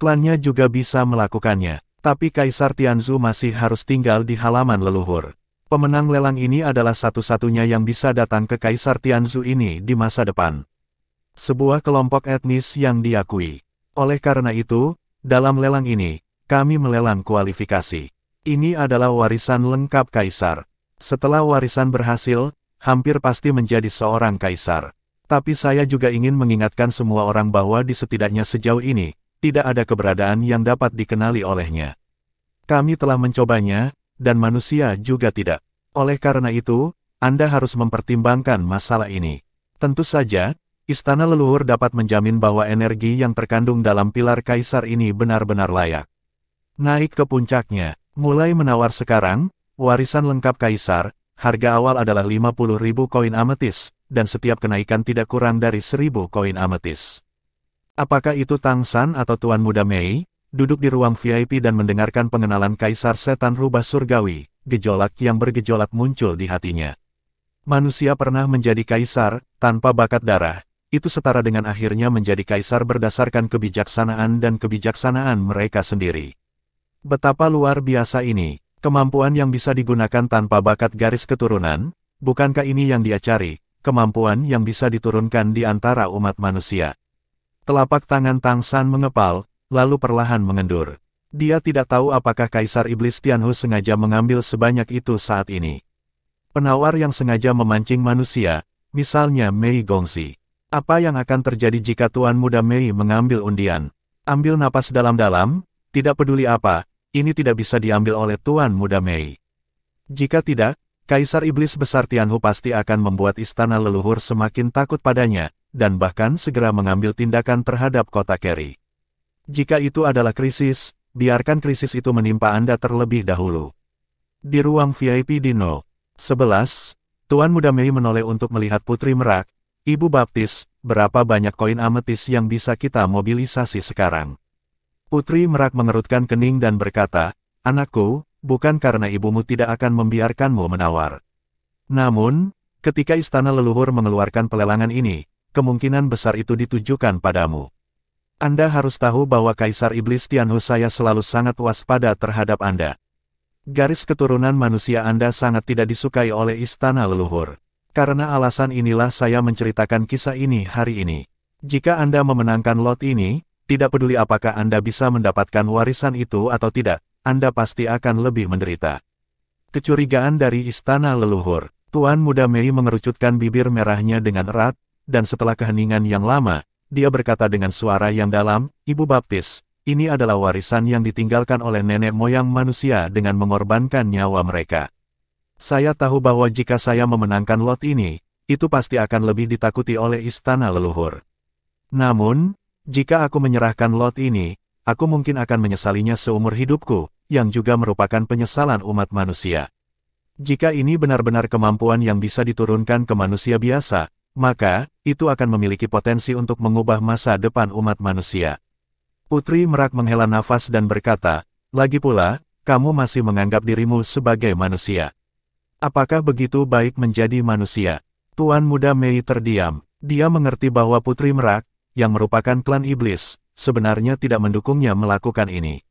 Klannya juga bisa melakukannya, tapi Kaisar Tianzhu masih harus tinggal di halaman leluhur. Pemenang lelang ini adalah satu-satunya yang bisa datang ke Kaisar Tianzhu ini di masa depan. Sebuah kelompok etnis yang diakui. Oleh karena itu, dalam lelang ini, kami melelang kualifikasi. Ini adalah warisan lengkap Kaisar. Setelah warisan berhasil, hampir pasti menjadi seorang Kaisar. Tapi saya juga ingin mengingatkan semua orang bahwa di setidaknya sejauh ini, tidak ada keberadaan yang dapat dikenali olehnya. Kami telah mencobanya, dan manusia juga tidak. Oleh karena itu, Anda harus mempertimbangkan masalah ini. Tentu saja, istana leluhur dapat menjamin bahwa energi yang terkandung dalam pilar Kaisar ini benar-benar layak. Naik ke puncaknya, mulai menawar sekarang, warisan lengkap Kaisar, harga awal adalah 50.000 koin ametis, dan setiap kenaikan tidak kurang dari 1.000 koin ametis. Apakah itu Tang San atau Tuan Muda Mei? Duduk di ruang VIP dan mendengarkan pengenalan Kaisar Setan Rubah Surgawi, gejolak yang bergejolak muncul di hatinya. Manusia pernah menjadi kaisar, tanpa bakat darah, itu setara dengan akhirnya menjadi kaisar berdasarkan kebijaksanaan dan kebijaksanaan mereka sendiri. Betapa luar biasa ini, kemampuan yang bisa digunakan tanpa bakat garis keturunan, bukankah ini yang dia cari, kemampuan yang bisa diturunkan di antara umat manusia. Telapak tangan Tang San mengepal, lalu perlahan mengendur. Dia tidak tahu apakah Kaisar Iblis Tianhu sengaja mengambil sebanyak itu saat ini. Penawar yang sengaja memancing manusia, misalnya Mei Gongxi. Apa yang akan terjadi jika Tuan Muda Mei mengambil undian? Ambil napas dalam-dalam, tidak peduli apa, ini tidak bisa diambil oleh Tuan Muda Mei. Jika tidak, Kaisar Iblis Besar Tianhu pasti akan membuat istana leluhur semakin takut padanya, dan bahkan segera mengambil tindakan terhadap kota Keri. Jika itu adalah krisis, biarkan krisis itu menimpa Anda terlebih dahulu. Di ruang VIP di No. 11, Tuan Muda Mei menoleh untuk melihat Putri Merak. Ibu Baptis, berapa banyak koin ametis yang bisa kita mobilisasi sekarang? Putri Merak mengerutkan kening dan berkata, anakku, bukan karena ibumu tidak akan membiarkanmu menawar. Namun, ketika istana leluhur mengeluarkan pelelangan ini, kemungkinan besar itu ditujukan padamu. Anda harus tahu bahwa Kaisar Iblis Tianhu saya selalu sangat waspada terhadap Anda. Garis keturunan manusia Anda sangat tidak disukai oleh istana leluhur. Karena alasan inilah saya menceritakan kisah ini hari ini. Jika Anda memenangkan lot ini, tidak peduli apakah Anda bisa mendapatkan warisan itu atau tidak, Anda pasti akan lebih menderita. Kecurigaan dari istana leluhur. Tuan Muda Mei mengerucutkan bibir merahnya dengan erat, dan setelah keheningan yang lama, dia berkata dengan suara yang dalam, Ibu Baptis, ini adalah warisan yang ditinggalkan oleh nenek moyang manusia dengan mengorbankan nyawa mereka. Saya tahu bahwa jika saya memenangkan lot ini, itu pasti akan lebih ditakuti oleh istana leluhur. Namun, jika aku menyerahkan lot ini, aku mungkin akan menyesalinya seumur hidupku, yang juga merupakan penyesalan umat manusia. Jika ini benar-benar kemampuan yang bisa diturunkan ke manusia biasa, maka, itu akan memiliki potensi untuk mengubah masa depan umat manusia. Putri Merak menghela nafas dan berkata, lagi pula, kamu masih menganggap dirimu sebagai manusia. Apakah begitu baik menjadi manusia? Tuan Muda Mei terdiam. Dia mengerti bahwa Putri Merak, yang merupakan klan iblis, sebenarnya tidak mendukungnya melakukan ini.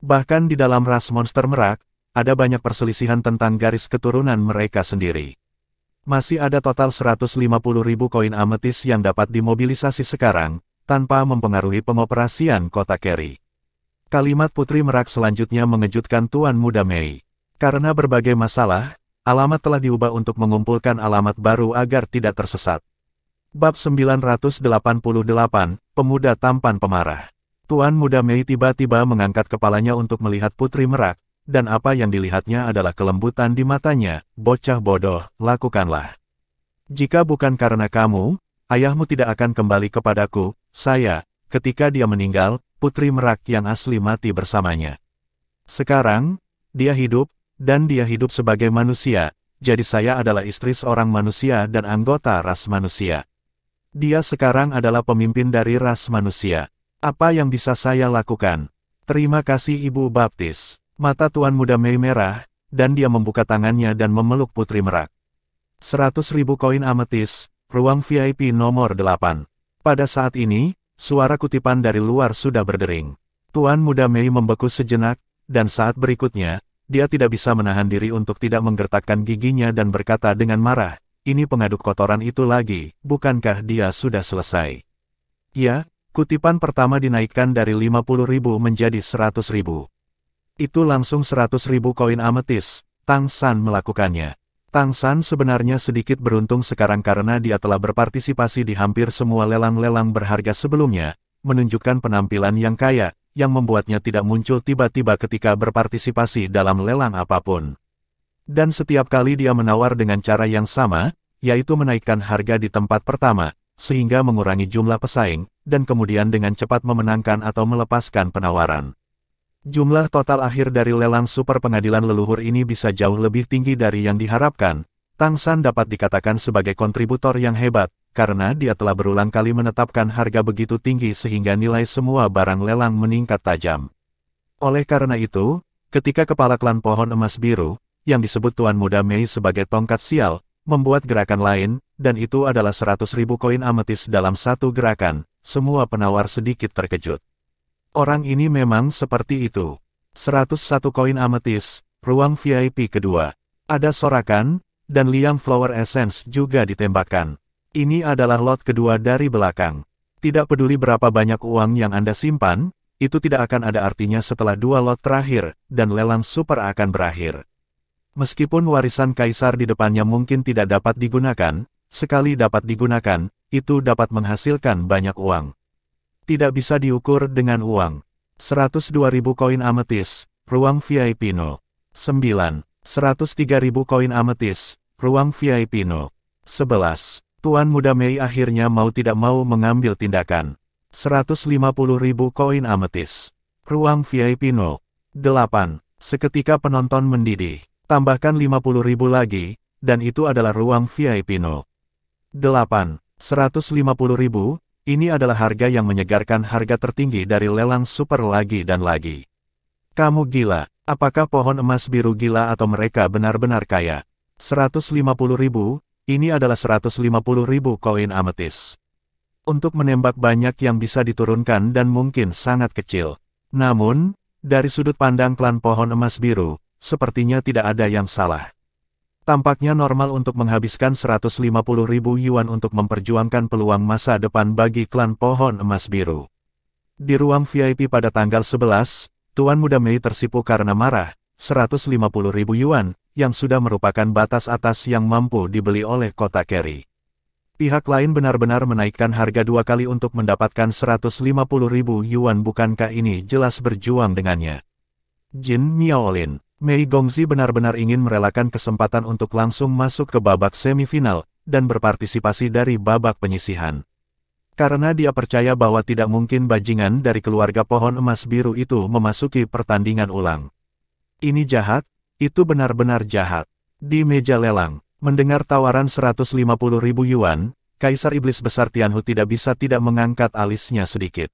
Bahkan di dalam ras monster Merak, ada banyak perselisihan tentang garis keturunan mereka sendiri. Masih ada total 150.000 koin ametis yang dapat dimobilisasi sekarang, tanpa mempengaruhi pengoperasian kota Keri. Kalimat Putri Merak selanjutnya mengejutkan Tuan Muda Mei. Karena berbagai masalah, alamat telah diubah untuk mengumpulkan alamat baru agar tidak tersesat. Bab 988, Pemuda Tampan Pemarah. Tuan Muda Mei tiba-tiba mengangkat kepalanya untuk melihat Putri Merak, dan apa yang dilihatnya adalah kelembutan di matanya. Bocah bodoh, lakukanlah. Jika bukan karena kamu, ayahmu tidak akan kembali kepadaku, saya, ketika dia meninggal, Putri Merak yang asli mati bersamanya. Sekarang, dia hidup, dan dia hidup sebagai manusia, jadi saya adalah istri seorang manusia dan anggota ras manusia. Dia sekarang adalah pemimpin dari ras manusia. Apa yang bisa saya lakukan? Terima kasih Ibu Baptis. Mata Tuan Muda Mei merah, dan dia membuka tangannya dan memeluk Putri Merak. 100.000 koin ametis, ruang VIP nomor 8. Pada saat ini, suara kutipan dari luar sudah berdering. Tuan Muda Mei membeku sejenak, dan saat berikutnya, dia tidak bisa menahan diri untuk tidak menggertakkan giginya dan berkata dengan marah, ini pengaduk kotoran itu lagi, bukankah dia sudah selesai? Ya, kutipan pertama dinaikkan dari 50.000 menjadi 100.000. Itu langsung 100.000 koin ametis, Tang San melakukannya. Tang San sebenarnya sedikit beruntung sekarang karena dia telah berpartisipasi di hampir semua lelang-lelang berharga sebelumnya, menunjukkan penampilan yang kaya, yang membuatnya tidak muncul tiba-tiba ketika berpartisipasi dalam lelang apapun. Dan setiap kali dia menawar dengan cara yang sama, yaitu menaikkan harga di tempat pertama, sehingga mengurangi jumlah pesaing, dan kemudian dengan cepat memenangkan atau melepaskan penawaran. Jumlah total akhir dari lelang super pengadilan leluhur ini bisa jauh lebih tinggi dari yang diharapkan. Tang San dapat dikatakan sebagai kontributor yang hebat, karena dia telah berulang kali menetapkan harga begitu tinggi sehingga nilai semua barang lelang meningkat tajam. Oleh karena itu, ketika kepala klan pohon emas biru, yang disebut Tuan Muda Mei sebagai tongkat sial, membuat gerakan lain, dan itu adalah 100.000 koin ametis dalam satu gerakan, semua penawar sedikit terkejut. Orang ini memang seperti itu. 101 koin ametis, ruang VIP kedua. Ada sorakan, dan Liang Flower Essence juga ditembakkan. Ini adalah lot kedua dari belakang. Tidak peduli berapa banyak uang yang Anda simpan, itu tidak akan ada artinya setelah dua lot terakhir, dan lelang super akan berakhir. Meskipun warisan kaisar di depannya mungkin tidak dapat digunakan, sekali dapat digunakan, itu dapat menghasilkan banyak uang. Tidak bisa diukur dengan uang. 102.000 koin ametis, ruang VIP No. 9. 103.000 koin ametis, ruang VIP No. 11. Tuan Muda Mei akhirnya mau tidak mau mengambil tindakan. 150.000 koin ametis. Ruang VIP No. 8. Seketika penonton mendidih. Tambahkan 50.000 lagi, dan itu adalah ruang VIP No. 8. 150.000, ini adalah harga yang menyegarkan harga tertinggi dari lelang super lagi dan lagi. Kamu gila, apakah pohon emas biru gila atau mereka benar-benar kaya? 150.000, ini adalah 150.000 koin ametis. Untuk menembak banyak yang bisa diturunkan dan mungkin sangat kecil. Namun, dari sudut pandang klan pohon emas biru, sepertinya tidak ada yang salah. Tampaknya normal untuk menghabiskan 150.000 yuan untuk memperjuangkan peluang masa depan bagi klan pohon emas biru. Di ruang VIP pada tanggal 11, Tuan Muda Mei tersipu karena marah, 150.000 yuan, yang sudah merupakan batas atas yang mampu dibeli oleh kota Kerry. Pihak lain benar-benar menaikkan harga dua kali untuk mendapatkan 150.000 yuan, bukankah ini jelas berjuang dengannya? Jin Miaolin, Mei Gongzi benar-benar ingin merelakan kesempatan untuk langsung masuk ke babak semifinal, dan berpartisipasi dari babak penyisihan. Karena dia percaya bahwa tidak mungkin bajingan dari keluarga pohon emas biru itu memasuki pertandingan ulang. Ini jahat, itu benar-benar jahat. Di meja lelang, mendengar tawaran 150.000 yuan, Kaisar Iblis Besar Tianhu tidak bisa tidak mengangkat alisnya sedikit.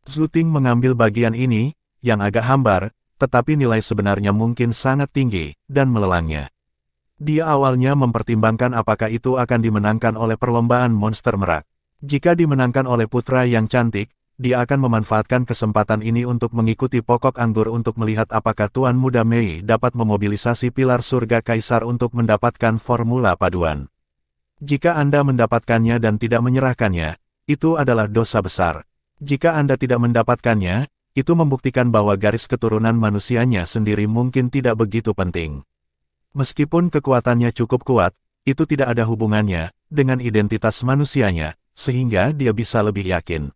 Zhu Ting mengambil bagian ini, yang agak hambar, tetapi nilai sebenarnya mungkin sangat tinggi, dan melelangnya. Dia awalnya mempertimbangkan apakah itu akan dimenangkan oleh perlombaan monster merak. Jika dimenangkan oleh putra yang cantik, dia akan memanfaatkan kesempatan ini untuk mengikuti pokok anggur untuk melihat apakah Tuan Muda Mei dapat memobilisasi pilar surga kaisar untuk mendapatkan formula paduan. Jika Anda mendapatkannya dan tidak menyerahkannya, itu adalah dosa besar. Jika Anda tidak mendapatkannya, itu membuktikan bahwa garis keturunan manusianya sendiri mungkin tidak begitu penting. Meskipun kekuatannya cukup kuat, itu tidak ada hubungannya dengan identitas manusianya, sehingga dia bisa lebih yakin.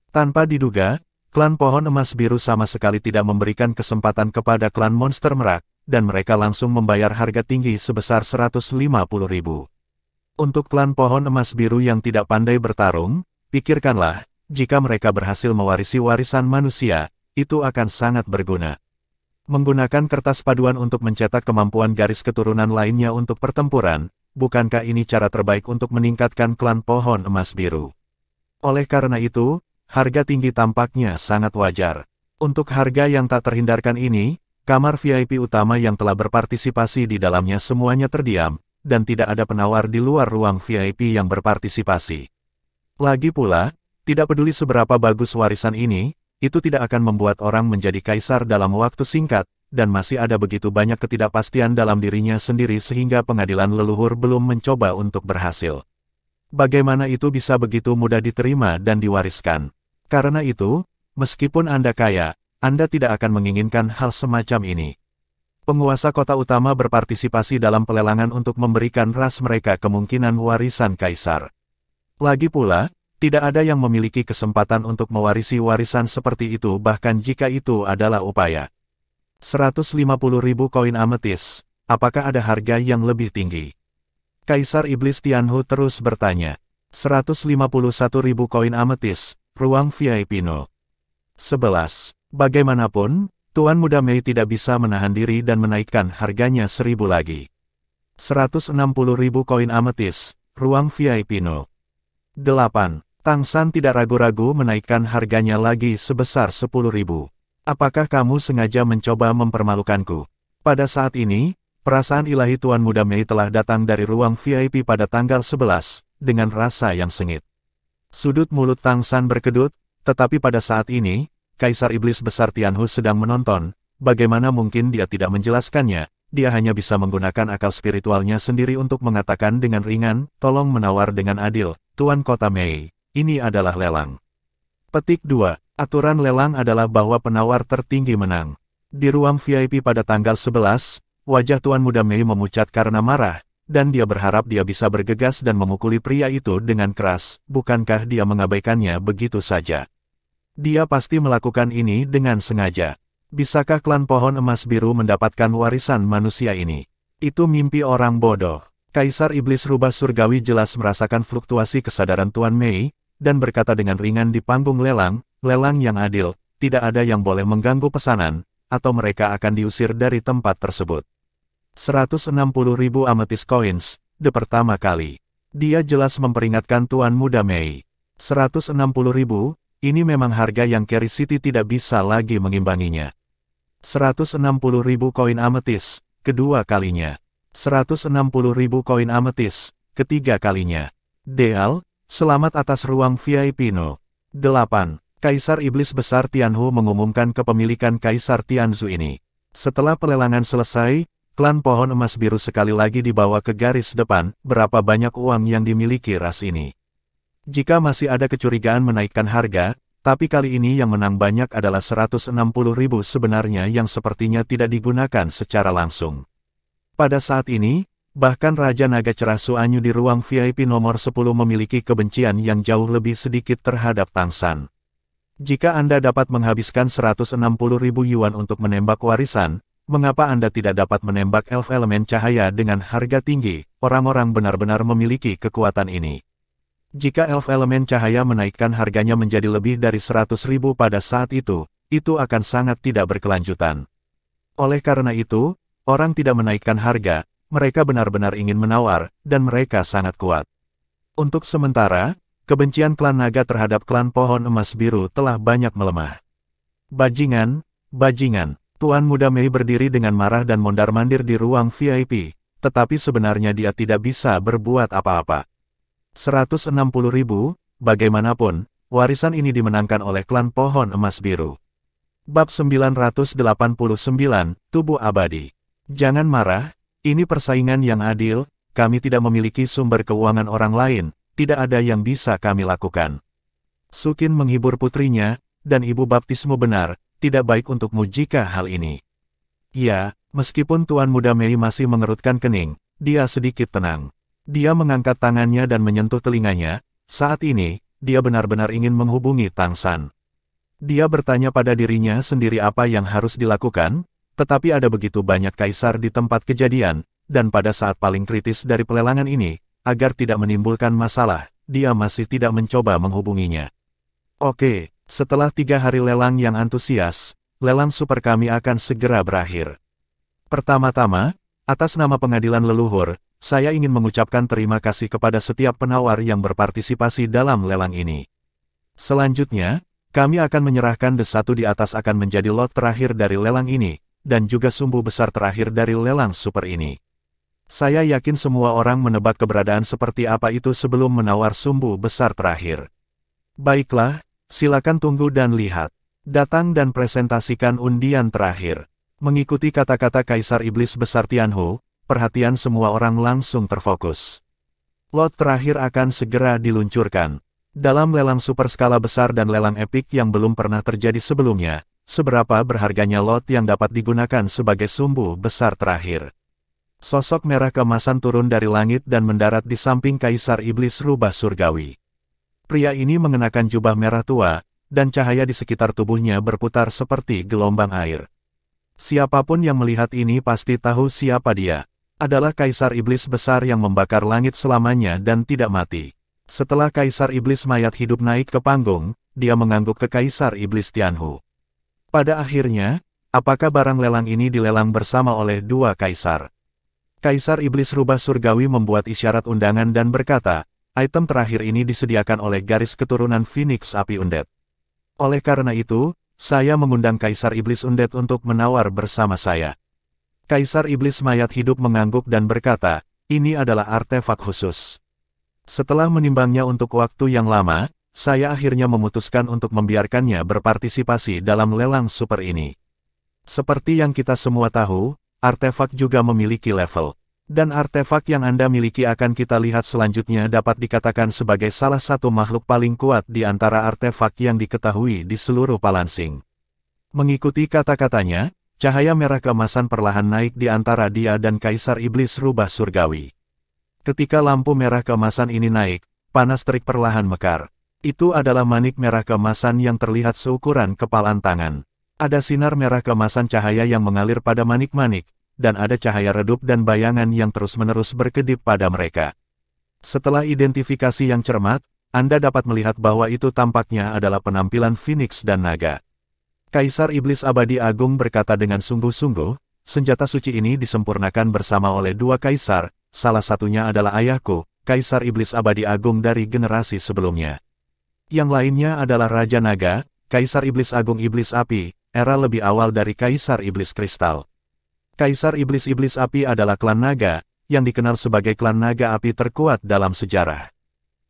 Tanpa diduga, klan pohon emas biru sama sekali tidak memberikan kesempatan kepada klan monster merak, dan mereka langsung membayar harga tinggi sebesar 150.000. Untuk klan pohon emas biru yang tidak pandai bertarung, pikirkanlah, jika mereka berhasil mewarisi warisan manusia, itu akan sangat berguna. Menggunakan kertas paduan untuk mencetak kemampuan garis keturunan lainnya untuk pertempuran, bukankah ini cara terbaik untuk meningkatkan klan pohon emas biru? Oleh karena itu, harga tinggi tampaknya sangat wajar. Untuk harga yang tak terhindarkan ini, kamar VIP utama yang telah berpartisipasi di dalamnya semuanya terdiam, dan tidak ada penawar di luar ruang VIP yang berpartisipasi. Lagi pula, tidak peduli seberapa bagus warisan ini, itu tidak akan membuat orang menjadi kaisar dalam waktu singkat, dan masih ada begitu banyak ketidakpastian dalam dirinya sendiri sehingga pengadilan leluhur belum mencoba untuk berhasil. Bagaimana itu bisa begitu mudah diterima dan diwariskan? Karena itu, meskipun Anda kaya, Anda tidak akan menginginkan hal semacam ini. Penguasa kota utama berpartisipasi dalam pelelangan untuk memberikan ras mereka kemungkinan warisan kaisar. Lagi pula, tidak ada yang memiliki kesempatan untuk mewarisi warisan seperti itu bahkan jika itu adalah upaya. 150.000 koin ametis, apakah ada harga yang lebih tinggi? Kaisar Iblis Tianhu terus bertanya. 151.000 koin ametis, ruang VIP No. 11. Bagaimanapun, Tuan Muda Mei tidak bisa menahan diri dan menaikkan harganya 1.000 lagi. 160.000 koin ametis, ruang VIP No. 8. Tang San tidak ragu-ragu menaikkan harganya lagi sebesar 10.000. Apakah kamu sengaja mencoba mempermalukanku? Pada saat ini, perasaan ilahi Tuan Muda Mei telah datang dari ruang VIP pada tanggal 11, dengan rasa yang sengit. Sudut mulut Tang San berkedut, tetapi pada saat ini, Kaisar Iblis Besar Tianhu sedang menonton, bagaimana mungkin dia tidak menjelaskannya, dia hanya bisa menggunakan akal spiritualnya sendiri untuk mengatakan dengan ringan, tolong menawar dengan adil, Tuan Kota Mei. Ini adalah lelang. Petik 2. Aturan lelang adalah bahwa penawar tertinggi menang. Di ruang VIP pada tanggal 11, wajah Tuan Muda Mei memucat karena marah, dan dia berharap dia bisa bergegas dan memukuli pria itu dengan keras, bukankah dia mengabaikannya begitu saja? Dia pasti melakukan ini dengan sengaja. Bisakah klan pohon emas biru mendapatkan warisan manusia ini? Itu mimpi orang bodoh. Kaisar Iblis Rubah Surgawi jelas merasakan fluktuasi kesadaran Tuan Mei, dan berkata dengan ringan di panggung lelang, lelang yang adil, tidak ada yang boleh mengganggu pesanan, atau mereka akan diusir dari tempat tersebut. 160.000 amethyst coins, the pertama kali. Dia jelas memperingatkan Tuan Muda Mei. 160.000, ini memang harga yang Carry City tidak bisa lagi mengimbanginya. 160.000 koin amethyst, kedua kalinya. 160.000 koin amethyst, ketiga kalinya. Deal, selamat atas ruang VIP No. 8. Kaisar Iblis Besar Tianhu mengumumkan kepemilikan Kaisar Tianzu ini. Setelah pelelangan selesai, klan pohon emas biru sekali lagi dibawa ke garis depan, berapa banyak uang yang dimiliki ras ini. Jika masih ada kecurigaan menaikkan harga, tapi kali ini yang menang banyak adalah 160.000 sebenarnya yang sepertinya tidak digunakan secara langsung. Pada saat ini, bahkan Raja Naga Cerah Suanyu di ruang VIP nomor 10 memiliki kebencian yang jauh lebih sedikit terhadap Tang San. Jika Anda dapat menghabiskan 160.000 yuan untuk menembak warisan, mengapa Anda tidak dapat menembak elf elemen cahaya dengan harga tinggi? Orang-orang benar-benar memiliki kekuatan ini. Jika elf elemen cahaya menaikkan harganya menjadi lebih dari 100.000 pada saat itu akan sangat tidak berkelanjutan. Oleh karena itu, orang tidak menaikkan harga, mereka benar-benar ingin menawar, dan mereka sangat kuat. Untuk sementara, kebencian klan naga terhadap klan pohon emas biru telah banyak melemah. Bajingan, bajingan, Tuan Muda Mei berdiri dengan marah dan mondar-mandir di ruang VIP, tetapi sebenarnya dia tidak bisa berbuat apa-apa. 160.000, bagaimanapun, warisan ini dimenangkan oleh klan pohon emas biru. Bab 989, Tubuh Abadi. Jangan marah, ini persaingan yang adil, kami tidak memiliki sumber keuangan orang lain, tidak ada yang bisa kami lakukan. Sukin menghibur putrinya, dan ibu baptismu benar, tidak baik untukmu jika hal ini. Ya, meskipun Tuan Muda Mei masih mengerutkan kening, dia sedikit tenang. Dia mengangkat tangannya dan menyentuh telinganya, saat ini, dia benar-benar ingin menghubungi Tang San. Dia bertanya pada dirinya sendiri apa yang harus dilakukan, tetapi ada begitu banyak kaisar di tempat kejadian, dan pada saat paling kritis dari pelelangan ini, agar tidak menimbulkan masalah, dia masih tidak mencoba menghubunginya. Oke, setelah 3 hari lelang yang antusias, lelang super kami akan segera berakhir. Pertama-tama, atas nama pengadilan leluhur, saya ingin mengucapkan terima kasih kepada setiap penawar yang berpartisipasi dalam lelang ini. Selanjutnya, kami akan menyerahkan The 1 di atas akan menjadi lot terakhir dari lelang ini, dan juga sumbu besar terakhir dari lelang super ini. Saya yakin semua orang menebak keberadaan seperti apa itu sebelum menawar sumbu besar terakhir. Baiklah, silakan tunggu dan lihat. Datang dan presentasikan undian terakhir. Mengikuti kata-kata Kaisar Iblis Besar Tianhu, perhatian semua orang langsung terfokus. Lot terakhir akan segera diluncurkan. Dalam lelang super skala besar dan lelang epik yang belum pernah terjadi sebelumnya, seberapa berharganya lot yang dapat digunakan sebagai sumbu besar terakhir. Sosok merah keemasan turun dari langit dan mendarat di samping Kaisar Iblis Rubah Surgawi. Pria ini mengenakan jubah merah tua, dan cahaya di sekitar tubuhnya berputar seperti gelombang air. Siapapun yang melihat ini pasti tahu siapa dia. Adalah Kaisar Iblis Besar yang membakar langit selamanya dan tidak mati. Setelah Kaisar Iblis mayat hidup naik ke panggung, dia mengangguk ke Kaisar Iblis Tianhu. Pada akhirnya, apakah barang lelang ini dilelang bersama oleh dua kaisar? Kaisar Iblis Rubah Surgawi membuat isyarat undangan dan berkata, item terakhir ini disediakan oleh garis keturunan Phoenix Api Undead. Oleh karena itu, saya mengundang Kaisar Iblis Undead untuk menawar bersama saya. Kaisar Iblis mayat hidup mengangguk dan berkata, ini adalah artefak khusus. Setelah menimbangnya untuk waktu yang lama, saya akhirnya memutuskan untuk membiarkannya berpartisipasi dalam lelang super ini. Seperti yang kita semua tahu, artefak juga memiliki level. Dan artefak yang Anda miliki akan kita lihat selanjutnya dapat dikatakan sebagai salah satu makhluk paling kuat di antara artefak yang diketahui di seluruh Palansing. Mengikuti kata-katanya, cahaya merah keemasan perlahan naik di antara dia dan Kaisar Iblis Rubah Surgawi. Ketika lampu merah keemasan ini naik, panas terik perlahan mekar. Itu adalah manik merah keemasan yang terlihat seukuran kepalan tangan. Ada sinar merah keemasan cahaya yang mengalir pada manik-manik, dan ada cahaya redup dan bayangan yang terus-menerus berkedip pada mereka. Setelah identifikasi yang cermat, Anda dapat melihat bahwa itu tampaknya adalah penampilan Phoenix dan naga. Kaisar Iblis Abadi Agung berkata dengan sungguh-sungguh, senjata suci ini disempurnakan bersama oleh dua kaisar, salah satunya adalah ayahku, Kaisar Iblis Abadi Agung dari generasi sebelumnya. Yang lainnya adalah Raja Naga, Kaisar Iblis Agung Iblis Api, era lebih awal dari Kaisar Iblis Kristal. Kaisar Iblis-Iblis Api adalah klan naga, yang dikenal sebagai klan naga api terkuat dalam sejarah.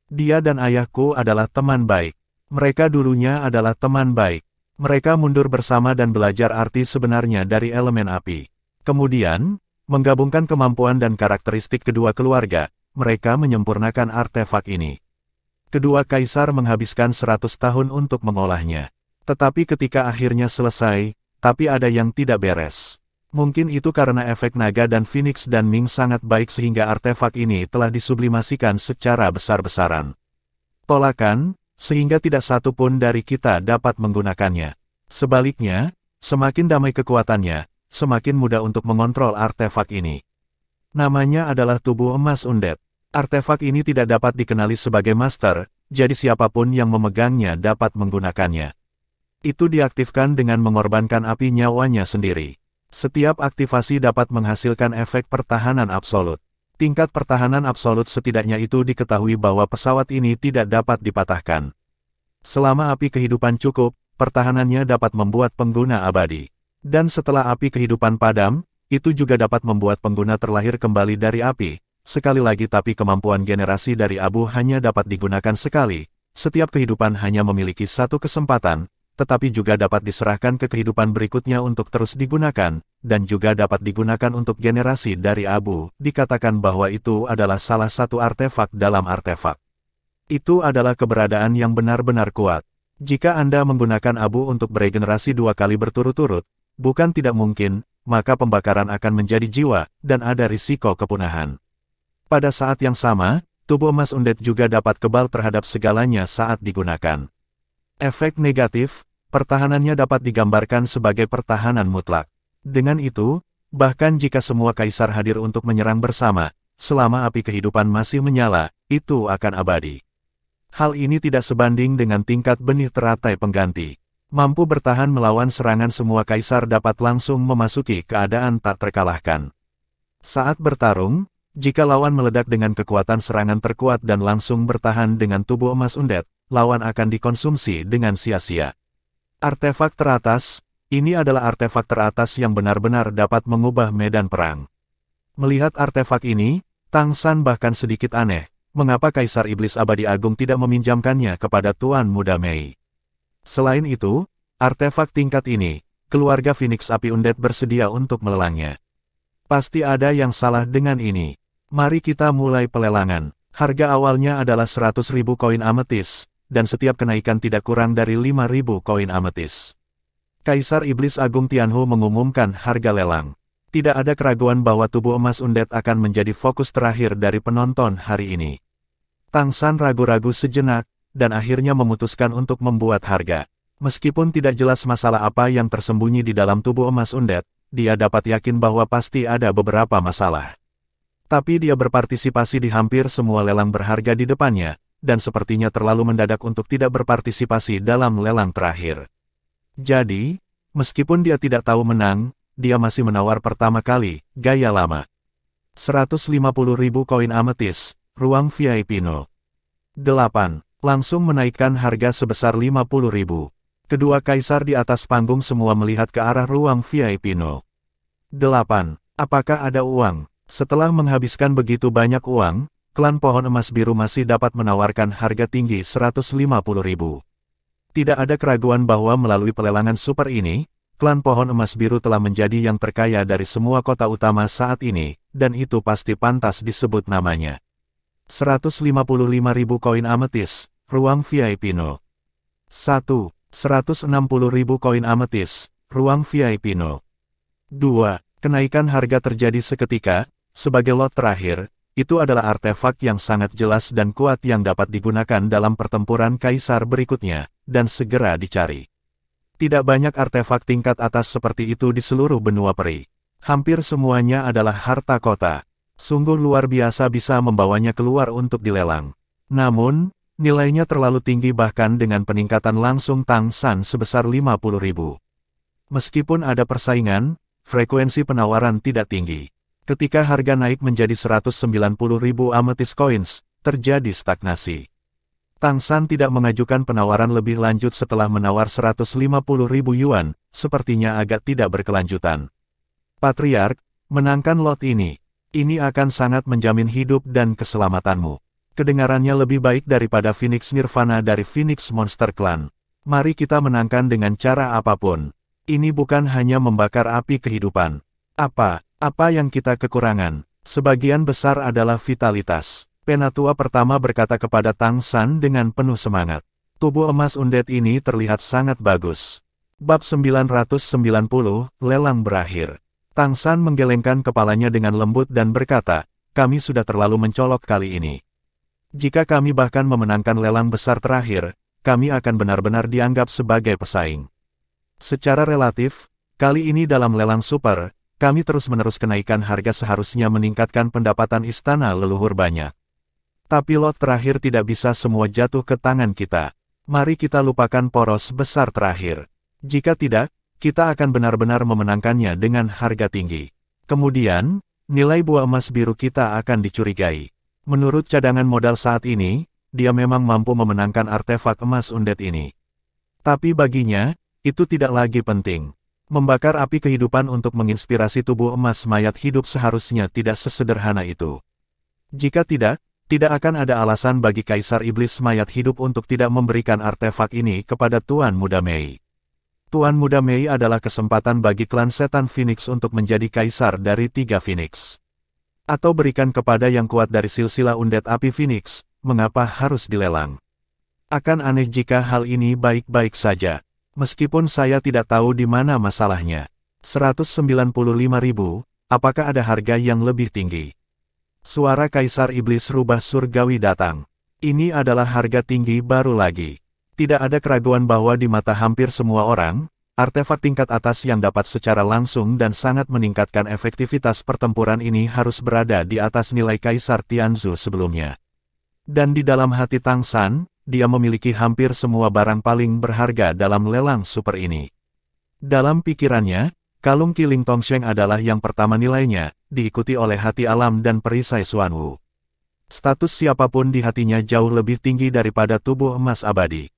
Dia dan ayahku adalah teman baik. Mereka dulunya adalah teman baik. Mereka mundur bersama dan belajar arti sebenarnya dari elemen api. Kemudian, menggabungkan kemampuan dan karakteristik kedua keluarga, mereka menyempurnakan artefak ini. Kedua kaisar menghabiskan 100 tahun untuk mengolahnya. Tetapi ketika akhirnya selesai, tapi ada yang tidak beres. Mungkin itu karena efek naga dan Phoenix dan Ming sangat baik sehingga artefak ini telah disublimasikan secara besar-besaran. Tolakan, sehingga tidak satu pun dari kita dapat menggunakannya. Sebaliknya, semakin damai kekuatannya, semakin mudah untuk mengontrol artefak ini. Namanya adalah tubuh emas undead. Artefak ini tidak dapat dikenali sebagai master, jadi siapapun yang memegangnya dapat menggunakannya. Itu diaktifkan dengan mengorbankan api nyawanya sendiri. Setiap aktivasi dapat menghasilkan efek pertahanan absolut. Tingkat pertahanan absolut setidaknya itu diketahui bahwa pesawat ini tidak dapat dipatahkan. Selama api kehidupan cukup, pertahanannya dapat membuat pengguna abadi. Dan setelah api kehidupan padam, itu juga dapat membuat pengguna terlahir kembali dari api. Sekali lagi tapi kemampuan generasi dari abu hanya dapat digunakan sekali. Setiap kehidupan hanya memiliki satu kesempatan, tetapi juga dapat diserahkan ke kehidupan berikutnya untuk terus digunakan, dan juga dapat digunakan untuk generasi dari abu. Dikatakan bahwa itu adalah salah satu artefak dalam artefak. Itu adalah keberadaan yang benar-benar kuat. Jika Anda menggunakan abu untuk beregenerasi 2 kali berturut-turut, bukan tidak mungkin, maka pembakaran akan menjadi jiwa, dan ada risiko kepunahan. Pada saat yang sama, tubuh emas undead juga dapat kebal terhadap segalanya saat digunakan. Efek negatif, pertahanannya dapat digambarkan sebagai pertahanan mutlak. Dengan itu, bahkan jika semua kaisar hadir untuk menyerang bersama, selama api kehidupan masih menyala, itu akan abadi. Hal ini tidak sebanding dengan tingkat benih teratai pengganti. Mampu bertahan melawan serangan semua kaisar dapat langsung memasuki keadaan tak terkalahkan. Saat bertarung, jika lawan meledak dengan kekuatan serangan terkuat dan langsung bertahan dengan tubuh emas undead, lawan akan dikonsumsi dengan sia-sia. Artefak teratas, ini adalah artefak teratas yang benar-benar dapat mengubah medan perang. Melihat artefak ini, Tang San bahkan sedikit aneh, mengapa Kaisar Iblis Abadi Agung tidak meminjamkannya kepada Tuan Muda Mei. Selain itu, artefak tingkat ini, keluarga Phoenix Api Undead bersedia untuk melelangnya. Pasti ada yang salah dengan ini. Mari kita mulai pelelangan. Harga awalnya adalah 100.000 koin ametis, dan setiap kenaikan tidak kurang dari 5.000 koin ametis. Kaisar Iblis Agung Tianhu mengumumkan harga lelang. Tidak ada keraguan bahwa tubuh emas undead akan menjadi fokus terakhir dari penonton hari ini. Tang San ragu-ragu sejenak, dan akhirnya memutuskan untuk membuat harga. Meskipun tidak jelas masalah apa yang tersembunyi di dalam tubuh emas undead, dia dapat yakin bahwa pasti ada beberapa masalah. Tapi dia berpartisipasi di hampir semua lelang berharga di depannya, dan sepertinya terlalu mendadak untuk tidak berpartisipasi dalam lelang terakhir. Jadi, meskipun dia tidak tahu menang, dia masih menawar pertama kali, gaya lama. 150.000 koin ametis, ruang VIP No. 8. Langsung menaikkan harga sebesar 50.000. Kedua kaisar di atas panggung semua melihat ke arah ruang VIP No. 8. Apakah ada uang? Setelah menghabiskan begitu banyak uang, klan pohon emas biru masih dapat menawarkan harga tinggi 150.000. Tidak ada keraguan bahwa melalui pelelangan super ini, klan pohon emas biru telah menjadi yang terkaya dari semua kota utama saat ini, dan itu pasti pantas disebut namanya. 155.000 koin ametis, ruang VIP No. 1. 160.000 koin ametis, ruang VIP No. 2. Kenaikan harga terjadi seketika, sebagai lot terakhir, itu adalah artefak yang sangat jelas dan kuat yang dapat digunakan dalam pertempuran kaisar berikutnya, dan segera dicari. Tidak banyak artefak tingkat atas seperti itu di seluruh benua peri. Hampir semuanya adalah harta kota. Sungguh luar biasa bisa membawanya keluar untuk dilelang. Namun, nilainya terlalu tinggi bahkan dengan peningkatan langsung Tang San sebesar 50.000. Meskipun ada persaingan, frekuensi penawaran tidak tinggi. Ketika harga naik menjadi 190.000 amethyst coins, terjadi stagnasi. Tang San tidak mengajukan penawaran lebih lanjut setelah menawar 150.000 yuan, sepertinya agak tidak berkelanjutan. Patriark, menangkan lot ini. Ini akan sangat menjamin hidup dan keselamatanmu. Kedengarannya lebih baik daripada Phoenix Nirvana dari Phoenix Monster Clan. Mari kita menangkan dengan cara apapun. Ini bukan hanya membakar api kehidupan. Apa yang kita kekurangan? Sebagian besar adalah vitalitas. Penatua pertama berkata kepada Tang San dengan penuh semangat. Tubuh emas undead ini terlihat sangat bagus. Bab 990, lelang berakhir. Tang San menggelengkan kepalanya dengan lembut dan berkata, kami sudah terlalu mencolok kali ini. Jika kami bahkan memenangkan lelang besar terakhir, kami akan benar-benar dianggap sebagai pesaing. Secara relatif, kali ini dalam lelang super, kami terus-menerus kenaikan harga seharusnya meningkatkan pendapatan istana leluhur banyak. Tapi lot terakhir tidak bisa semua jatuh ke tangan kita. Mari kita lupakan poros besar terakhir. Jika tidak, kita akan benar-benar memenangkannya dengan harga tinggi. Kemudian, nilai buah emas biru kita akan dicurigai. Menurut cadangan modal saat ini, dia memang mampu memenangkan artefak emas undead ini. Tapi baginya, itu tidak lagi penting. Membakar api kehidupan untuk menginspirasi tubuh emas mayat hidup seharusnya tidak sesederhana itu. Jika tidak akan ada alasan bagi Kaisar Iblis mayat hidup untuk tidak memberikan artefak ini kepada Tuan Muda Mei. Tuan Muda Mei adalah kesempatan bagi klan setan Phoenix untuk menjadi kaisar dari 3 Phoenix. Atau berikan kepada yang kuat dari silsilah undead api Phoenix, mengapa harus dilelang? Akan aneh jika hal ini baik-baik saja. Meskipun saya tidak tahu di mana masalahnya. 195.000, apakah ada harga yang lebih tinggi? Suara Kaisar Iblis Rubah Surgawi datang. Ini adalah harga tinggi baru lagi. Tidak ada keraguan bahwa di mata hampir semua orang, artefak tingkat atas yang dapat secara langsung dan sangat meningkatkan efektivitas pertempuran ini harus berada di atas nilai Kaisar Tianzhu sebelumnya. Dan di dalam hati Tang San, dia memiliki hampir semua barang paling berharga dalam lelang super ini. Dalam pikirannya, kalung Qiling Tongsheng adalah yang pertama nilainya, diikuti oleh hati alam dan perisai Xuanwu. Status siapapun di hatinya jauh lebih tinggi daripada tubuh emas abadi.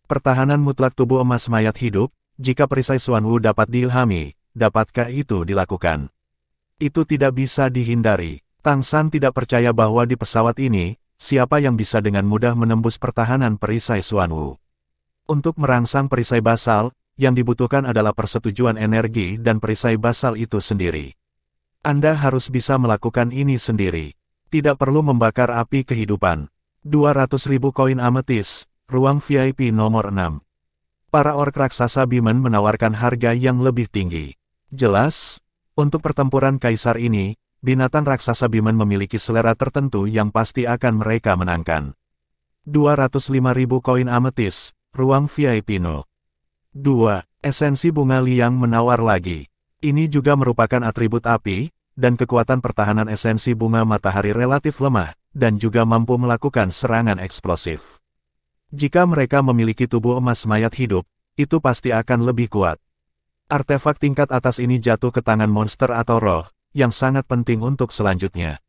Pertahanan mutlak tubuh emas mayat hidup, jika perisai Xuanwu dapat diilhami, dapatkah itu dilakukan? Itu tidak bisa dihindari. Tang San tidak percaya bahwa di pesawat ini, siapa yang bisa dengan mudah menembus pertahanan perisai Xuanwu. Untuk merangsang perisai basal, yang dibutuhkan adalah persetujuan energi dan perisai basal itu sendiri. Anda harus bisa melakukan ini sendiri. Tidak perlu membakar api kehidupan. 200.000 koin ametis, ruang VIP nomor 6. Para ork raksasa Bimen menawarkan harga yang lebih tinggi. Jelas, untuk pertempuran kaisar ini, binatang raksasa Bimen memiliki selera tertentu yang pasti akan mereka menangkan. 205.000 koin ametis, ruang VIP No. 2. Esensi bunga liang menawar lagi. Ini juga merupakan atribut api, dan kekuatan pertahanan esensi bunga matahari relatif lemah, dan juga mampu melakukan serangan eksplosif. Jika mereka memiliki tubuh emas mayat hidup, itu pasti akan lebih kuat. Artefak tingkat atas ini jatuh ke tangan monster atau roh, yang sangat penting untuk selanjutnya.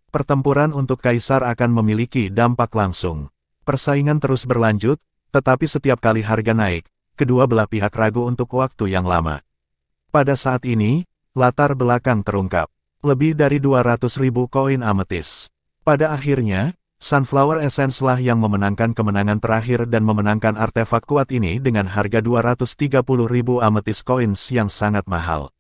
Pertempuran untuk kaisar akan memiliki dampak langsung. Persaingan terus berlanjut, tetapi setiap kali harga naik, kedua belah pihak ragu untuk waktu yang lama. Pada saat ini, latar belakang terungkap. Lebih dari 200.000 koin ametis. Pada akhirnya, Sunflower Essence lah yang memenangkan kemenangan terakhir dan memenangkan artefak kuat ini dengan harga 230.000 ametis coins yang sangat mahal.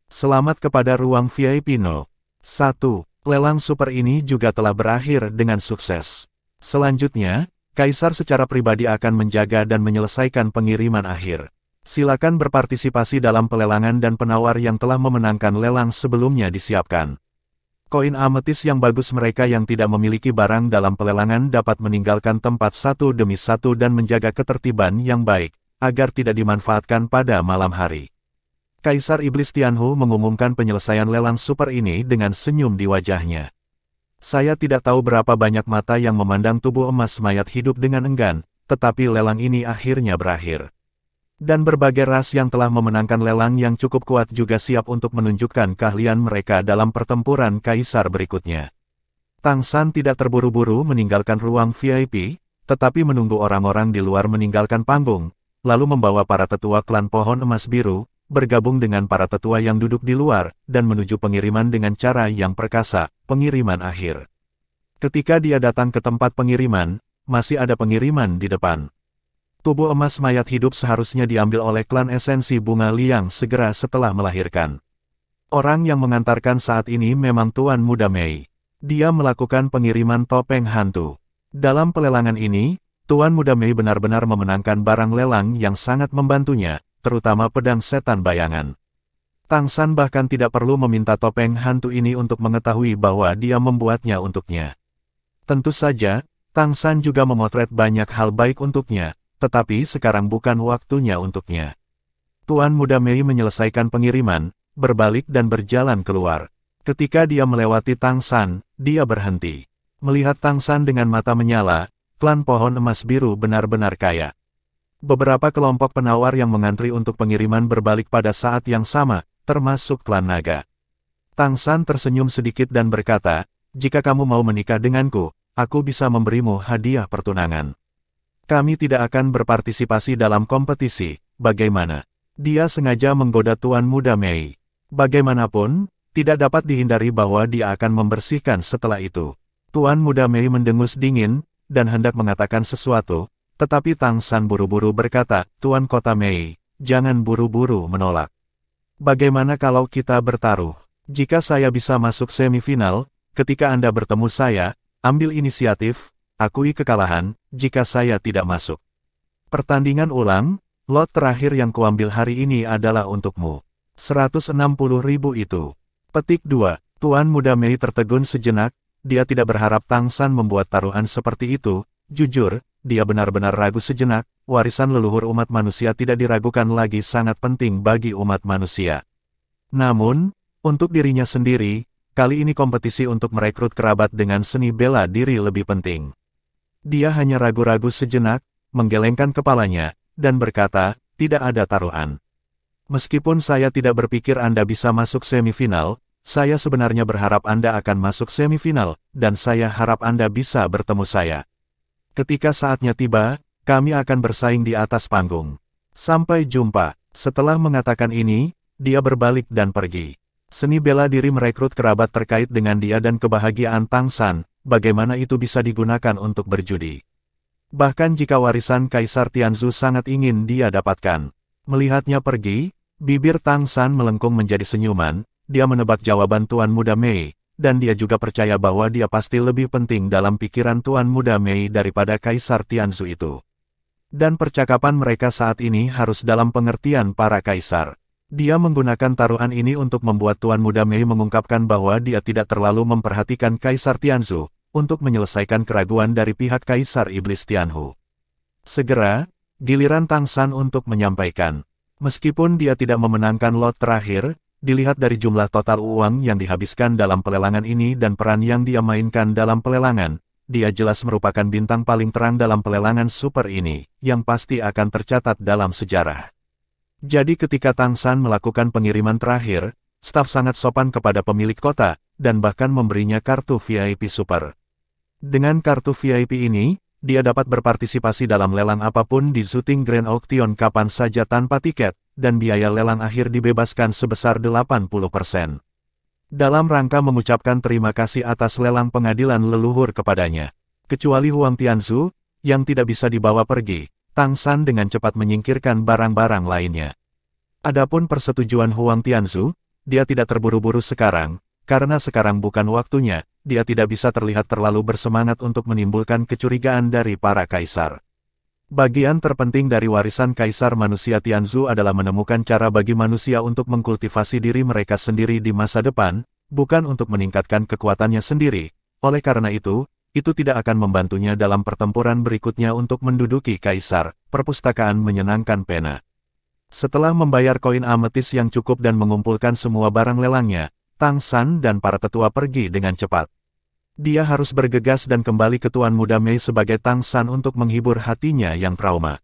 Selamat kepada ruang VIP No. 1. Lelang super ini juga telah berakhir dengan sukses. Selanjutnya, Kaisar secara pribadi akan menjaga dan menyelesaikan pengiriman akhir. Silakan berpartisipasi dalam pelelangan dan penawar yang telah memenangkan lelang sebelumnya disiapkan. Koin ametis yang bagus mereka yang tidak memiliki barang dalam pelelangan dapat meninggalkan tempat satu demi satu dan menjaga ketertiban yang baik, agar tidak dimanfaatkan pada malam hari. Kaisar Iblis Tianhu mengumumkan penyelesaian lelang super ini dengan senyum di wajahnya. Saya tidak tahu berapa banyak mata yang memandang tubuh emas mayat hidup dengan enggan, tetapi lelang ini akhirnya berakhir. Dan berbagai ras yang telah memenangkan lelang yang cukup kuat juga siap untuk menunjukkan keahlian mereka dalam pertempuran kaisar berikutnya. Tang San tidak terburu-buru meninggalkan ruang VIP, tetapi menunggu orang-orang di luar meninggalkan panggung, lalu membawa para tetua klan pohon emas biru, bergabung dengan para tetua yang duduk di luar, dan menuju pengiriman dengan cara yang perkasa, pengiriman akhir. Ketika dia datang ke tempat pengiriman, masih ada pengiriman di depan. Tubuh emas mayat hidup seharusnya diambil oleh klan esensi bunga liang segera setelah melahirkan. Orang yang mengantarkan saat ini memang Tuan Muda Mei. Dia melakukan pengiriman topeng hantu. Dalam pelelangan ini, Tuan Muda Mei benar-benar memenangkan barang lelang yang sangat membantunya, terutama pedang setan bayangan. Tang San bahkan tidak perlu meminta topeng hantu ini untuk mengetahui bahwa dia membuatnya untuknya. Tentu saja, Tang San juga memotret banyak hal baik untuknya, tetapi sekarang bukan waktunya untuknya. Tuan Muda Mei menyelesaikan pengiriman, berbalik dan berjalan keluar. Ketika dia melewati Tang San, dia berhenti. Melihat Tang San dengan mata menyala, klan pohon emas biru benar-benar kaya. Beberapa kelompok penawar yang mengantri untuk pengiriman berbalik pada saat yang sama, termasuk klan naga. Tang San tersenyum sedikit dan berkata, "Jika kamu mau menikah denganku, aku bisa memberimu hadiah pertunangan. Kami tidak akan berpartisipasi dalam kompetisi, bagaimana?" Dia sengaja menggoda Tuan Muda Mei. Bagaimanapun, tidak dapat dihindari bahwa dia akan membersihkan setelah itu. Tuan Muda Mei mendengus dingin, dan hendak mengatakan sesuatu, tetapi Tang San buru-buru berkata, "Tuan Kota Mei, jangan buru-buru menolak. Bagaimana kalau kita bertaruh? Jika saya bisa masuk semifinal, ketika Anda bertemu saya, ambil inisiatif, akui kekalahan, jika saya tidak masuk. Pertandingan ulang, lot terakhir yang kuambil hari ini adalah untukmu. 160.000 itu." Petik 2. Tuan Muda Mei tertegun sejenak, dia tidak berharap Tang San membuat taruhan seperti itu, jujur, dia benar-benar ragu sejenak, warisan leluhur umat manusia tidak diragukan lagi sangat penting bagi umat manusia. Namun, untuk dirinya sendiri, kali ini kompetisi untuk merekrut kerabat dengan seni bela diri lebih penting. Dia hanya ragu-ragu sejenak, menggelengkan kepalanya, dan berkata, tidak ada taruhan. Meskipun saya tidak berpikir Anda bisa masuk semifinal, saya sebenarnya berharap Anda akan masuk semifinal, dan saya harap Anda bisa bertemu saya. Ketika saatnya tiba, kami akan bersaing di atas panggung. Sampai jumpa. Setelah mengatakan ini, dia berbalik dan pergi. Seni bela diri merekrut kerabat terkait dengan dia dan kebahagiaan Tang San, bagaimana itu bisa digunakan untuk berjudi. Bahkan jika warisan Kaisar Tianzhu sangat ingin dia dapatkan. Melihatnya pergi, bibir Tang San melengkung menjadi senyuman, dia menebak jawaban Tuan Muda Mei, dan dia juga percaya bahwa dia pasti lebih penting dalam pikiran Tuan Muda Mei daripada Kaisar Tianzhu itu. Dan percakapan mereka saat ini harus dalam pengertian para kaisar. Dia menggunakan taruhan ini untuk membuat Tuan Muda Mei mengungkapkan bahwa dia tidak terlalu memperhatikan Kaisar Tianzhu, untuk menyelesaikan keraguan dari pihak Kaisar Iblis Tianhu. Segera, giliran Tang San untuk menyampaikan. Meskipun dia tidak memenangkan lot terakhir, dilihat dari jumlah total uang yang dihabiskan dalam pelelangan ini dan peran yang dia mainkan dalam pelelangan, dia jelas merupakan bintang paling terang dalam pelelangan super ini, yang pasti akan tercatat dalam sejarah. Jadi ketika Tang San melakukan pengiriman terakhir, staf sangat sopan kepada pemilik kota, dan bahkan memberinya kartu VIP super. Dengan kartu VIP ini, dia dapat berpartisipasi dalam lelang apapun di Zhuting Grand Auction kapan saja tanpa tiket, dan biaya lelang akhir dibebaskan sebesar 80%. Dalam rangka mengucapkan terima kasih atas lelang pengadilan leluhur kepadanya. Kecuali Huang Tianzhu, yang tidak bisa dibawa pergi, Tang San dengan cepat menyingkirkan barang-barang lainnya. Adapun persetujuan Huang Tianzhu, dia tidak terburu-buru sekarang, karena sekarang bukan waktunya, dia tidak bisa terlihat terlalu bersemangat untuk menimbulkan kecurigaan dari para kaisar. Bagian terpenting dari warisan Kaisar Manusia Tianzhu adalah menemukan cara bagi manusia untuk mengkultivasi diri mereka sendiri di masa depan, bukan untuk meningkatkan kekuatannya sendiri. Oleh karena itu tidak akan membantunya dalam pertempuran berikutnya untuk menduduki Kaisar. Perpustakaan menyenangkan pena. Setelah membayar koin ametis yang cukup dan mengumpulkan semua barang lelangnya, Tang San dan para tetua pergi dengan cepat. Dia harus bergegas dan kembali ke Tuan Muda Mei sebagai Tang San untuk menghibur hatinya yang trauma.